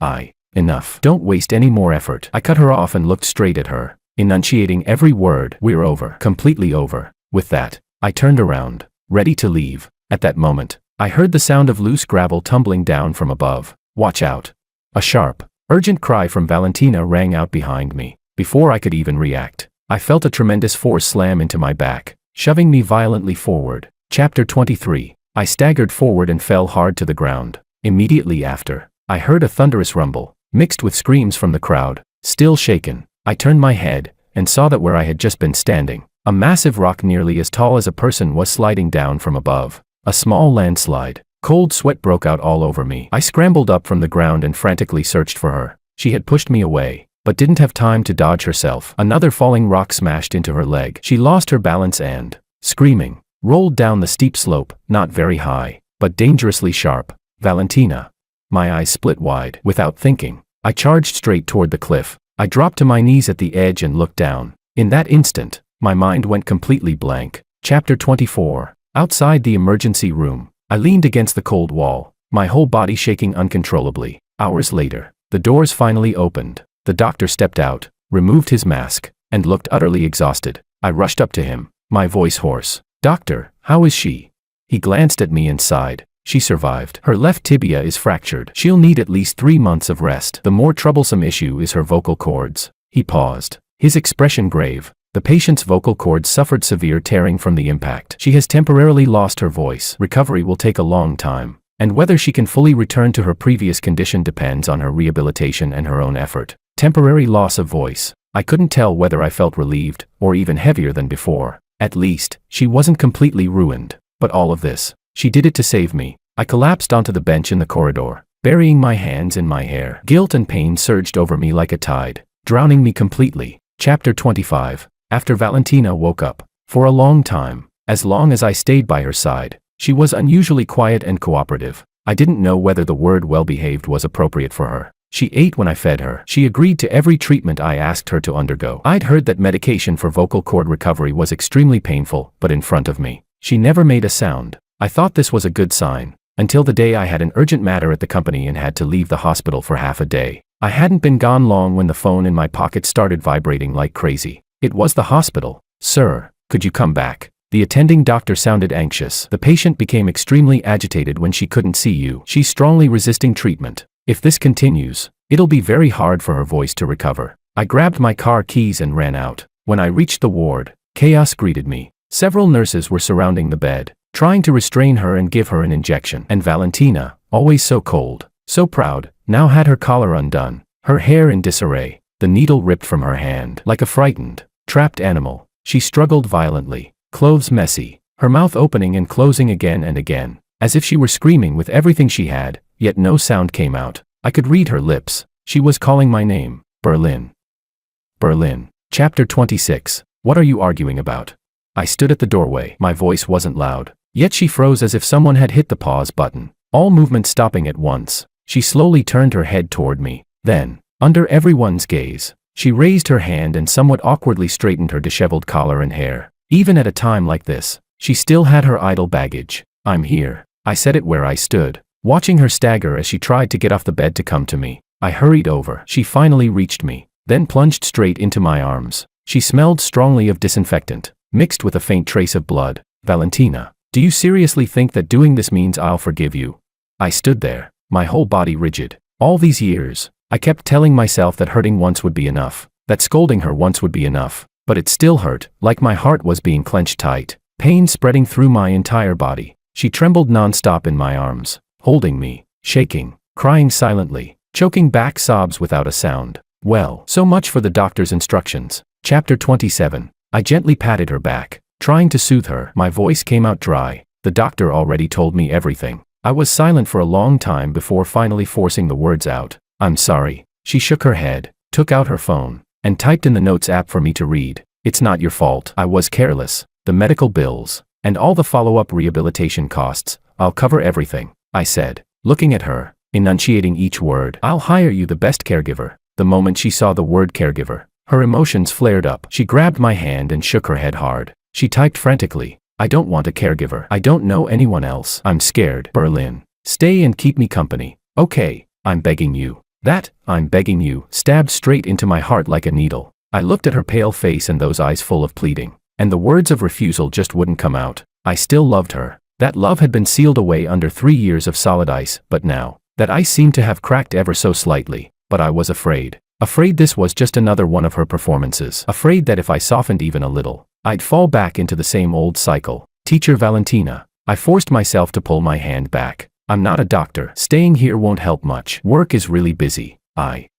Enough. Don't waste any more effort. I cut her off and looked straight at her, enunciating every word. We're over. Completely over. With that, I turned around, ready to leave. At that moment, I heard the sound of loose gravel tumbling down from above. Watch out. A sharp, urgent cry from Valentina rang out behind me. Before I could even react, I felt a tremendous force slam into my back, shoving me violently forward. Chapter 23. I staggered forward and fell hard to the ground. Immediately after, I heard a thunderous rumble, mixed with screams from the crowd. Still shaken, I turned my head, and saw that where I had just been standing, a massive rock nearly as tall as a person was sliding down from above. A small landslide. Cold sweat broke out all over me. I scrambled up from the ground and frantically searched for her. She had pushed me away, but didn't have time to dodge herself. Another falling rock smashed into her leg. She lost her balance and, screaming, rolled down the steep slope, not very high, but dangerously sharp. Valentina. My eyes split wide. Without thinking, I charged straight toward the cliff. I dropped to my knees at the edge and looked down. In that instant, my mind went completely blank. Chapter 24. Outside the emergency room, I leaned against the cold wall, my whole body shaking uncontrollably. Hours later, the doors finally opened. The doctor stepped out, removed his mask, and looked utterly exhausted. I rushed up to him, my voice hoarse. Doctor, how is she? He glanced at me and sighed. She survived. Her left tibia is fractured. She'll need at least 3 months of rest. The more troublesome issue is her vocal cords. He paused, his expression grave. The patient's vocal cords suffered severe tearing from the impact. She has temporarily lost her voice. Recovery will take a long time, and whether she can fully return to her previous condition depends on her rehabilitation and her own effort. Temporary loss of voice. I couldn't tell whether I felt relieved, or even heavier than before. At least, she wasn't completely ruined. But all of this, she did it to save me. I collapsed onto the bench in the corridor, burying my hands in my hair. Guilt and pain surged over me like a tide, drowning me completely. Chapter 25. After Valentina woke up, for a long time, as long as I stayed by her side, she was unusually quiet and cooperative. I didn't know whether the word well-behaved was appropriate for her. She ate when I fed her. She agreed to every treatment I asked her to undergo. I'd heard that medication for vocal cord recovery was extremely painful, but in front of me, she never made a sound. I thought this was a good sign, until the day I had an urgent matter at the company and had to leave the hospital for half a day. I hadn't been gone long when the phone in my pocket started vibrating like crazy. It was the hospital. "Sir, could you come back?" The attending doctor sounded anxious. "The patient became extremely agitated when she couldn't see you. She's strongly resisting treatment. If this continues, it'll be very hard for her voice to recover." I grabbed my car keys and ran out. When I reached the ward, chaos greeted me. Several nurses were surrounding the bed, trying to restrain her and give her an injection. And Valentina, always so cold, so proud, now had her collar undone, her hair in disarray, the needle ripped from her hand. Like a frightened, trapped animal, she struggled violently, clothes messy, her mouth opening and closing again and again, as if she were screaming with everything she had, yet no sound came out. I could read her lips. She was calling my name. Berlin. Berlin. Chapter 26. What are you arguing about? I stood at the doorway. My voice wasn't loud, yet she froze as if someone had hit the pause button, all movement stopping at once. She slowly turned her head toward me. Then, under everyone's gaze, she raised her hand and somewhat awkwardly straightened her disheveled collar and hair. Even at a time like this, she still had her idle baggage. "I'm here." I said it where I stood, watching her stagger as she tried to get off the bed to come to me. I hurried over. She finally reached me, then plunged straight into my arms. She smelled strongly of disinfectant, mixed with a faint trace of blood. "Valentina, do you seriously think that doing this means I'll forgive you?" I stood there, my whole body rigid. All these years, I kept telling myself that hurting once would be enough, that scolding her once would be enough, but it still hurt, like my heart was being clenched tight, pain spreading through my entire body. She trembled non-stop in my arms, holding me, shaking, crying silently, choking back sobs without a sound. Well, so much for the doctor's instructions. Chapter 27. I gently patted her back, trying to soothe her. My voice came out dry. The doctor already told me everything. I was silent for a long time before finally forcing the words out. "I'm sorry." She shook her head, took out her phone, and typed in the notes app for me to read. "It's not your fault. I was careless. The medical bills, and all the follow-up rehabilitation costs, I'll cover everything," I said, looking at her, enunciating each word. "I'll hire you the best caregiver." The moment she saw the word caregiver, her emotions flared up. She grabbed my hand and shook her head hard. She typed frantically, "I don't want a caregiver. I don't know anyone else. I'm scared." "Berlin, stay and keep me company. Okay, I'm begging you." That, "I'm begging you," stabbed straight into my heart like a needle. I looked at her pale face and those eyes full of pleading, and the words of refusal just wouldn't come out. I still loved her. That love had been sealed away under 3 years of solid ice, but now, that ice seemed to have cracked ever so slightly. But I was afraid. Afraid this was just another one of her performances. Afraid that if I softened even a little, I'd fall back into the same old cycle. "Teacher Valentina." I forced myself to pull my hand back. "I'm not a doctor. Staying here won't help much. Work is really busy."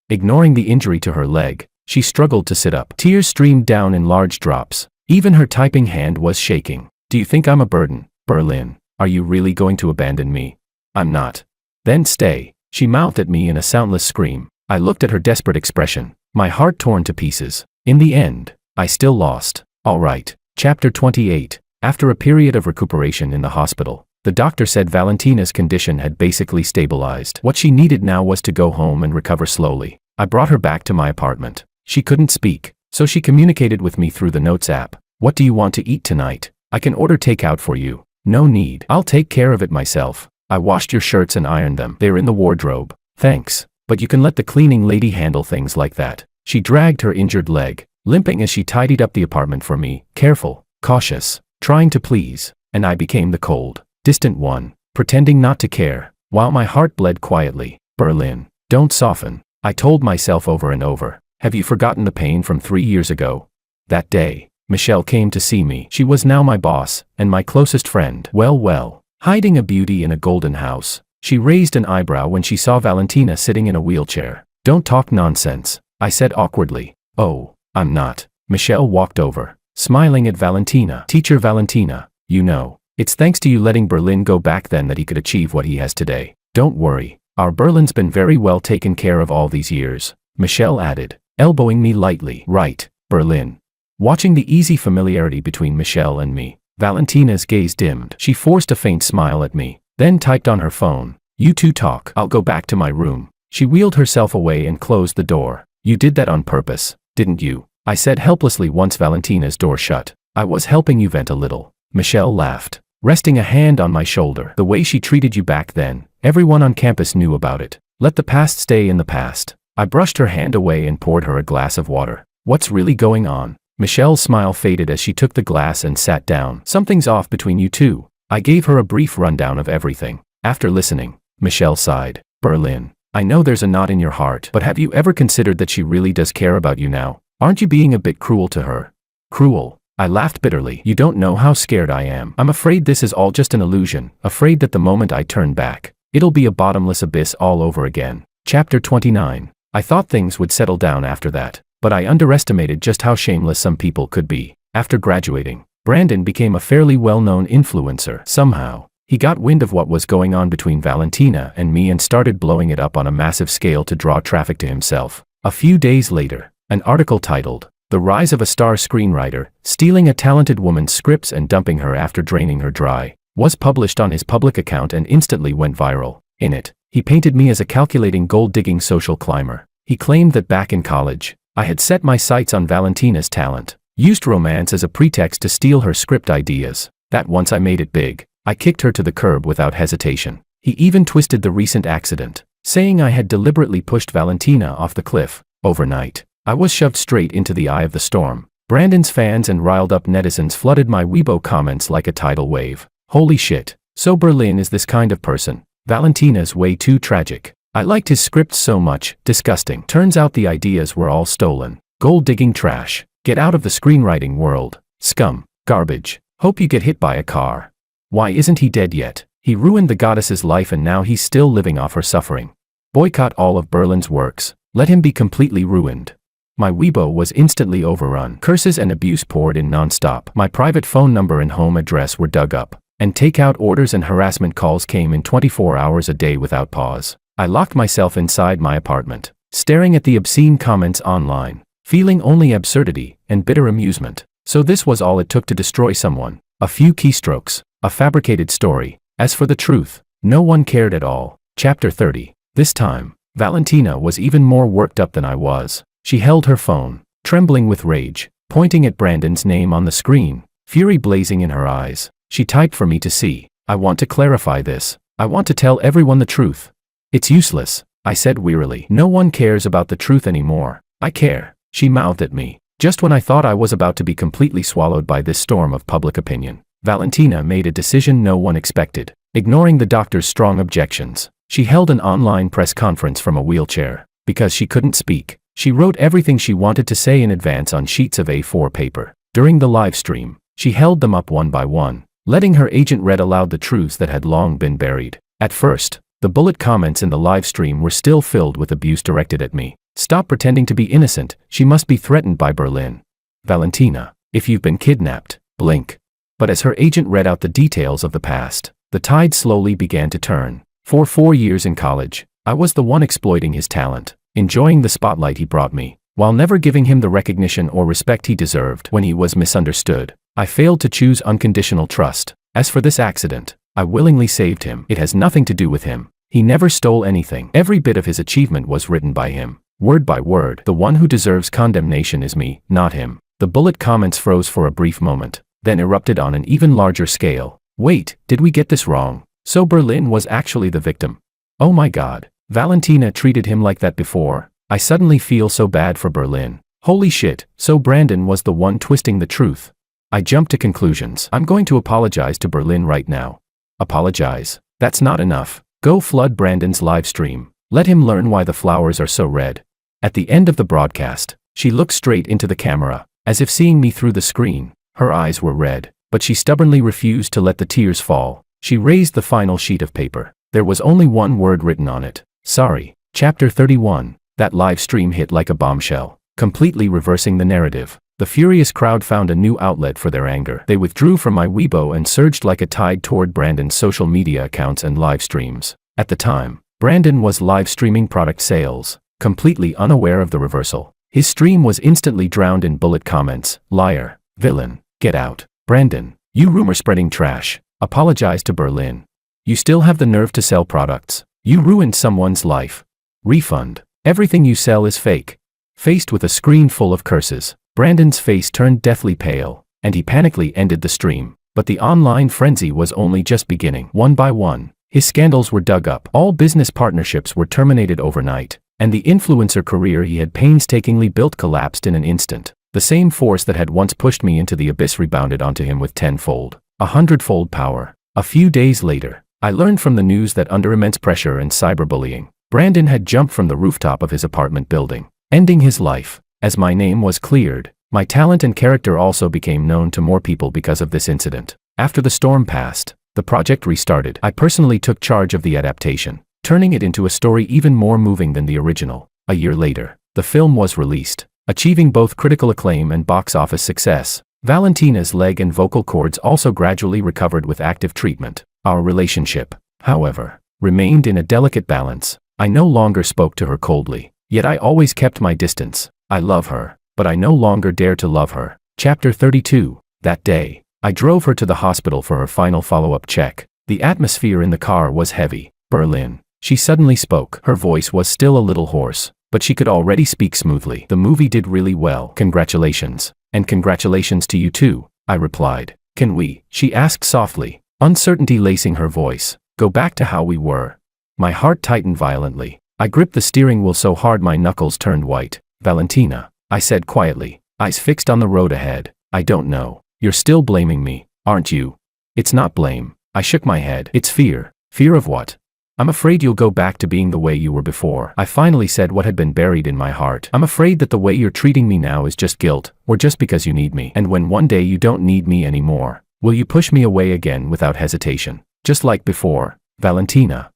Ignoring the injury to her leg, she struggled to sit up. Tears streamed down in large drops. Even her typing hand was shaking. "Do you think I'm a burden, Berlin? Are you really going to abandon me?" "I'm not." "Then stay." She mouthed at me in a soundless scream. I looked at her desperate expression, my heart torn to pieces. In the end, I still lost. All right. Chapter 28. After a period of recuperation in the hospital, the doctor said Valentina's condition had basically stabilized. What she needed now was to go home and recover slowly. I brought her back to my apartment. She couldn't speak, so she communicated with me through the notes app. "What do you want to eat tonight? I can order takeout for you." "No need. I'll take care of it myself. I washed your shirts and ironed them. They're in the wardrobe." "Thanks, but you can let the cleaning lady handle things like that." She dragged her injured leg, limping as she tidied up the apartment for me, careful, cautious, trying to please, and I became the cold, distant one, pretending not to care, while my heart bled quietly. "Berlin, don't soften," I told myself over and over. "Have you forgotten the pain from 3 years ago?" That day, Michelle came to see me. She was now my boss, and my closest friend. Well, hiding a beauty in a golden house. She raised an eyebrow when she saw Valentina sitting in a wheelchair. "Don't talk nonsense," I said awkwardly. "Oh, I'm not." Michelle walked over, smiling at Valentina. "Teacher Valentina, you know, it's thanks to you letting Berlin go back then that he could achieve what he has today. Don't worry, our Berlin's been very well taken care of all these years," Michelle added, elbowing me lightly. "Right, Berlin." Watching the easy familiarity between Michelle and me, Valentina's gaze dimmed. She forced a faint smile at me, then typed on her phone. "You two talk. I'll go back to my room." She wheeled herself away and closed the door. "You did that on purpose, didn't you?" I said helplessly once Valentina's door shut. "I was helping you vent a little." Michelle laughed. resting a hand on my shoulder. The way she treated you back then, everyone on campus knew about it. Let the past stay in the past. I brushed her hand away and poured her a glass of water. What's really going on? Michelle's smile faded as she took the glass and sat down. Something's off between you two. I gave her a brief rundown of everything. After listening, Michelle sighed. Berlin, I know there's a knot in your heart, but have you ever considered that she really does care about you now? Aren't you being a bit cruel to her? Cruel? I laughed bitterly. You don't know how scared I am. I'm afraid this is all just an illusion, afraid that the moment I turn back, it'll be a bottomless abyss all over again. Chapter 29. I thought things would settle down after that, but I underestimated just how shameless some people could be. After graduating, Brandon became a fairly well-known influencer. Somehow, he got wind of what was going on between Valentina and me and started blowing it up on a massive scale to draw traffic to himself. A few days later, an article titled, "The Rise of a Star Screenwriter, Stealing a Talented Woman's Scripts and Dumping Her After Draining Her Dry," was published on his public account and instantly went viral. In it, he painted me as a calculating gold-digging social climber. He claimed that back in college, I had set my sights on Valentina's talent, used romance as a pretext to steal her script ideas, that once I made it big, I kicked her to the curb without hesitation. He even twisted the recent accident, saying I had deliberately pushed Valentina off the cliff. Overnight, I was shoved straight into the eye of the storm. Brandon's fans and riled-up netizens flooded my Weibo comments like a tidal wave. Holy shit, so Berlin is this kind of person. Valentina's way too tragic. I liked his scripts so much, disgusting. Turns out the ideas were all stolen. Gold-digging trash. Get out of the screenwriting world. Scum. Garbage. Hope you get hit by a car. Why isn't he dead yet? He ruined the goddess's life and now he's still living off her suffering. Boycott all of Berlin's works. Let him be completely ruined. My Weibo was instantly overrun. Curses and abuse poured in non-stop. My private phone number and home address were dug up, and takeout orders and harassment calls came in 24 hours a day without pause. I locked myself inside my apartment, staring at the obscene comments online, feeling only absurdity and bitter amusement. So this was all it took to destroy someone. A few keystrokes, a fabricated story. As for the truth, no one cared at all. Chapter 30. This time, Valentina was even more worked up than I was. She held her phone, trembling with rage, pointing at Brandon's name on the screen, fury blazing in her eyes. She typed for me to see. I want to clarify this. I want to tell everyone the truth. It's useless, I said wearily. No one cares about the truth anymore. I care, she mouthed at me. Just when I thought I was about to be completely swallowed by this storm of public opinion, Valentina made a decision no one expected. Ignoring the doctor's strong objections, she held an online press conference from a wheelchair. Because she couldn't speak, she wrote everything she wanted to say in advance on sheets of A4 paper. During the live stream, she held them up one by one, letting her agent read aloud the truths that had long been buried. At first, the bullet comments in the live stream were still filled with abuse directed at me. Stop pretending to be innocent, she must be threatened by Berlin. Valentina, if you've been kidnapped, blink. But as her agent read out the details of the past, the tide slowly began to turn. For 4 years in college, I was the one exploiting his talent, enjoying the spotlight he brought me, while never giving him the recognition or respect he deserved. When he was misunderstood, I failed to choose unconditional trust. As for this accident, I willingly saved him. It has nothing to do with him. He never stole anything. Every bit of his achievement was written by him, word by word. The one who deserves condemnation is me, not him. The bullet comments froze for a brief moment, then erupted on an even larger scale. Wait, did we get this wrong? So Berlin was actually the victim. Oh my God, Valentina treated him like that before. I suddenly feel so bad for Berlin. Holy shit, so Brandon was the one twisting the truth. I jumped to conclusions. I'm going to apologize to Berlin right now. Apologize? That's not enough. Go flood Brandon's live stream. Let him learn why the flowers are so red. At the end of the broadcast, she looked straight into the camera, as if seeing me through the screen. Her eyes were red, but she stubbornly refused to let the tears fall. She raised the final sheet of paper. There was only one word written on it. Sorry. Chapter 31. That live stream hit like a bombshell, completely reversing the narrative. The furious crowd found a new outlet for their anger. They withdrew from my Weibo and surged like a tide toward Brandon's social media accounts and live streams. At the time, Brandon was live streaming product sales, completely unaware of the reversal. His stream was instantly drowned in bullet comments. Liar. Villain. Get out. Brandon, you rumor-spreading trash. Apologize to Berlin. You still have the nerve to sell products. You ruined someone's life. Refund. Everything you sell is fake. Faced with a screen full of curses, Brandon's face turned deathly pale, and he panically ended the stream. But the online frenzy was only just beginning. One by one, his scandals were dug up. All business partnerships were terminated overnight, and the influencer career he had painstakingly built collapsed in an instant. The same force that had once pushed me into the abyss rebounded onto him with 10-fold, 100-fold power. A few days later, I learned from the news that under immense pressure and cyberbullying, Brandon had jumped from the rooftop of his apartment building, ending his life. As my name was cleared, my talent and character also became known to more people because of this incident. After the storm passed, the project restarted. I personally took charge of the adaptation, turning it into a story even more moving than the original. A year later, the film was released, achieving both critical acclaim and box office success. Valentina's leg and vocal cords also gradually recovered with active treatment. Our relationship, however, remained in a delicate balance. I no longer spoke to her coldly, yet I always kept my distance. I love her, but I no longer dare to love her. Chapter 32. That day, I drove her to the hospital for her final follow-up check. The atmosphere in the car was heavy. Berlin. She suddenly spoke. Her voice was still a little hoarse, but she could already speak smoothly. The movie did really well. Congratulations. And congratulations to you too, I replied. Can we, she asked softly, uncertainty lacing her voice, go back to how we were? My heart tightened violently. I gripped the steering wheel so hard my knuckles turned white. Valentina, I said quietly, eyes fixed on the road ahead. I don't know. You're still blaming me, aren't you? It's not blame. I shook my head. It's fear. Fear of what? I'm afraid you'll go back to being the way you were before. I finally said what had been buried in my heart. I'm afraid that the way you're treating me now is just guilt, or just because you need me. And when one day you don't need me anymore, will you push me away again without hesitation? Just like before, Valentina.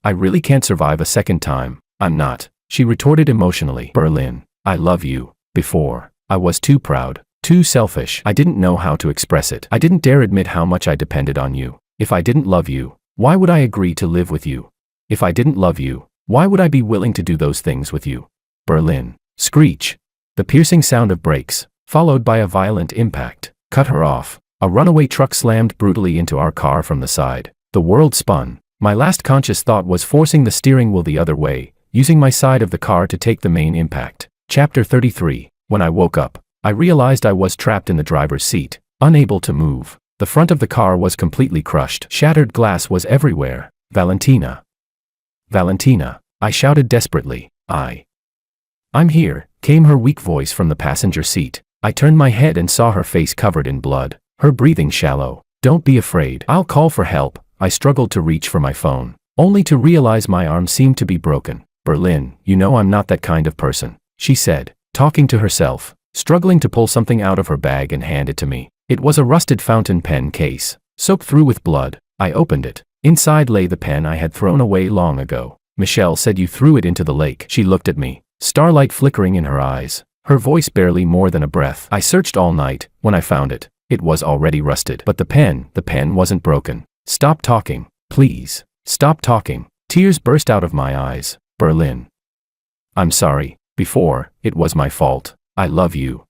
I really can't survive a second time. I'm not, she retorted emotionally. Berlin, I love you. Before, I was too proud, too selfish. I didn't know how to express it. I didn't dare admit how much I depended on you. If I didn't love you, why would I agree to live with you? If I didn't love you, why would I be willing to do those things with you? Berlin. Screech. The piercing sound of brakes, followed by a violent impact, cut her off. A runaway truck slammed brutally into our car from the side. The world spun. My last conscious thought was forcing the steering wheel the other way, using my side of the car to take the main impact. Chapter 33. When I woke up, I realized I was trapped in the driver's seat, unable to move. The front of the car was completely crushed. Shattered glass was everywhere. Valentina. Valentina, I shouted desperately. I'm here, came her weak voice from the passenger seat. I turned my head and saw her face covered in blood, her breathing shallow. Don't be afraid. I'll call for help. I struggled to reach for my phone, only to realize my arm seemed to be broken. Berlin, you know I'm not that kind of person, she said, talking to herself, struggling to pull something out of her bag and hand it to me. It was a rusted fountain pen case, soaked through with blood. I opened it. Inside lay the pen I had thrown away long ago. Michelle said you threw it into the lake. She looked at me, starlight flickering in her eyes, her voice barely more than a breath. I searched all night. When I found it, it was already rusted. But the pen wasn't broken. Stop talking, please. Stop talking. Tears burst out of my eyes. Berlin. I'm sorry. Before, it was my fault. I love you.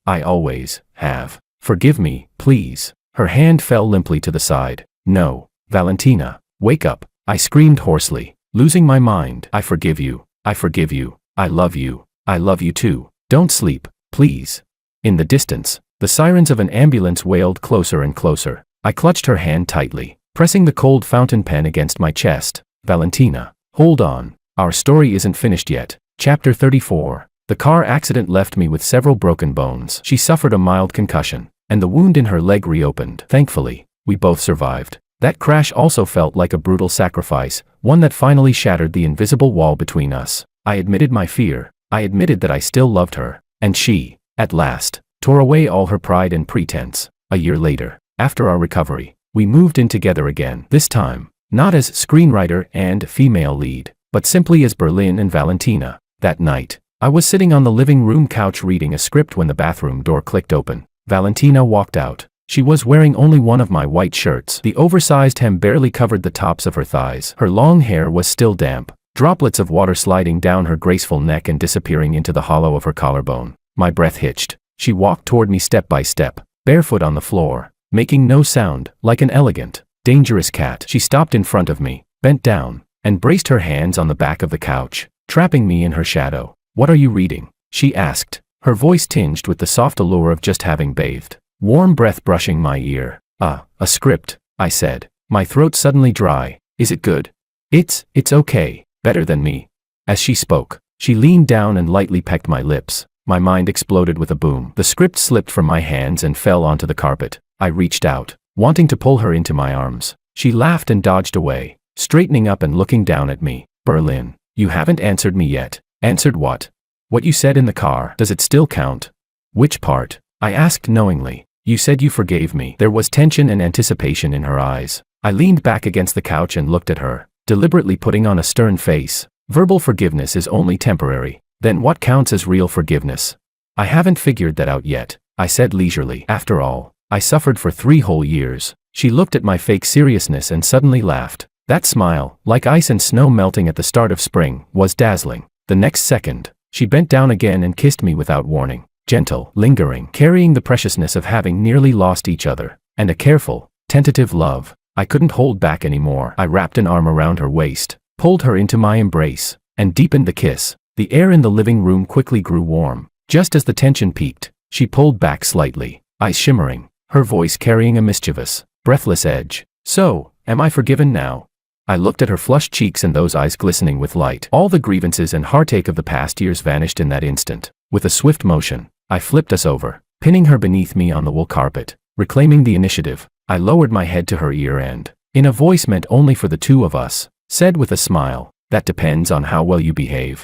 I always have. Forgive me, please. Her hand fell limply to the side. No, Valentina, wake up. I screamed hoarsely, losing my mind. I forgive you. I forgive you. I love you. I love you too. Don't sleep, please. In the distance, the sirens of an ambulance wailed closer and closer. I clutched her hand tightly, pressing the cold fountain pen against my chest. Valentina, hold on. Our story isn't finished yet. Chapter 34. The car accident left me with several broken bones. She suffered a mild concussion, and the wound in her leg reopened. Thankfully, we both survived. That crash also felt like a brutal sacrifice, one that finally shattered the invisible wall between us. I admitted my fear. I admitted that I still loved her. And she, at last, tore away all her pride and pretense. A year later, after our recovery, we moved in together again. This time, not as screenwriter and female lead, but simply as Berlin and Valentina. That night, I was sitting on the living room couch reading a script when the bathroom door clicked open. Valentina walked out. She was wearing only one of my white shirts. The oversized hem barely covered the tops of her thighs. Her long hair was still damp, droplets of water sliding down her graceful neck and disappearing into the hollow of her collarbone. My breath hitched. She walked toward me step by step, barefoot on the floor, making no sound, like an elegant, dangerous cat. She stopped in front of me, bent down, and braced her hands on the back of the couch, trapping me in her shadow. What are you reading? She asked, her voice tinged with the soft allure of just having bathed. warm breath brushing my ear. A script, I said, my throat suddenly dry. Is it good? It's okay, better than me. As she spoke, she leaned down and lightly pecked my lips. My mind exploded with a boom. The script slipped from my hands and fell onto the carpet. I reached out, wanting to pull her into my arms. She laughed and dodged away, straightening up and looking down at me. Berlin, you haven't answered me yet. Answered what? What you said in the car, does it still count? Which part? I asked knowingly. You said you forgave me. There was tension and anticipation in her eyes. I leaned back against the couch and looked at her, deliberately putting on a stern face. Verbal forgiveness is only temporary. Then what counts as real forgiveness? I haven't figured that out yet, I said leisurely. After all, I suffered for 3 whole years. She looked at my fake seriousness and suddenly laughed. That smile, like ice and snow melting at the start of spring, was dazzling. The next second, she bent down again and kissed me without warning. Gentle, lingering, carrying the preciousness of having nearly lost each other, and a careful, tentative love. I couldn't hold back anymore. I wrapped an arm around her waist, pulled her into my embrace, and deepened the kiss. The air in the living room quickly grew warm. Just as the tension peaked, she pulled back slightly, eyes shimmering, her voice carrying a mischievous, breathless edge. So, am I forgiven now? I looked at her flushed cheeks and those eyes glistening with light. All the grievances and heartache of the past years vanished in that instant. With a swift motion, I flipped us over, pinning her beneath me on the wool carpet. Reclaiming the initiative, I lowered my head to her ear and, in a voice meant only for the two of us, said with a smile, that depends on how well you behave.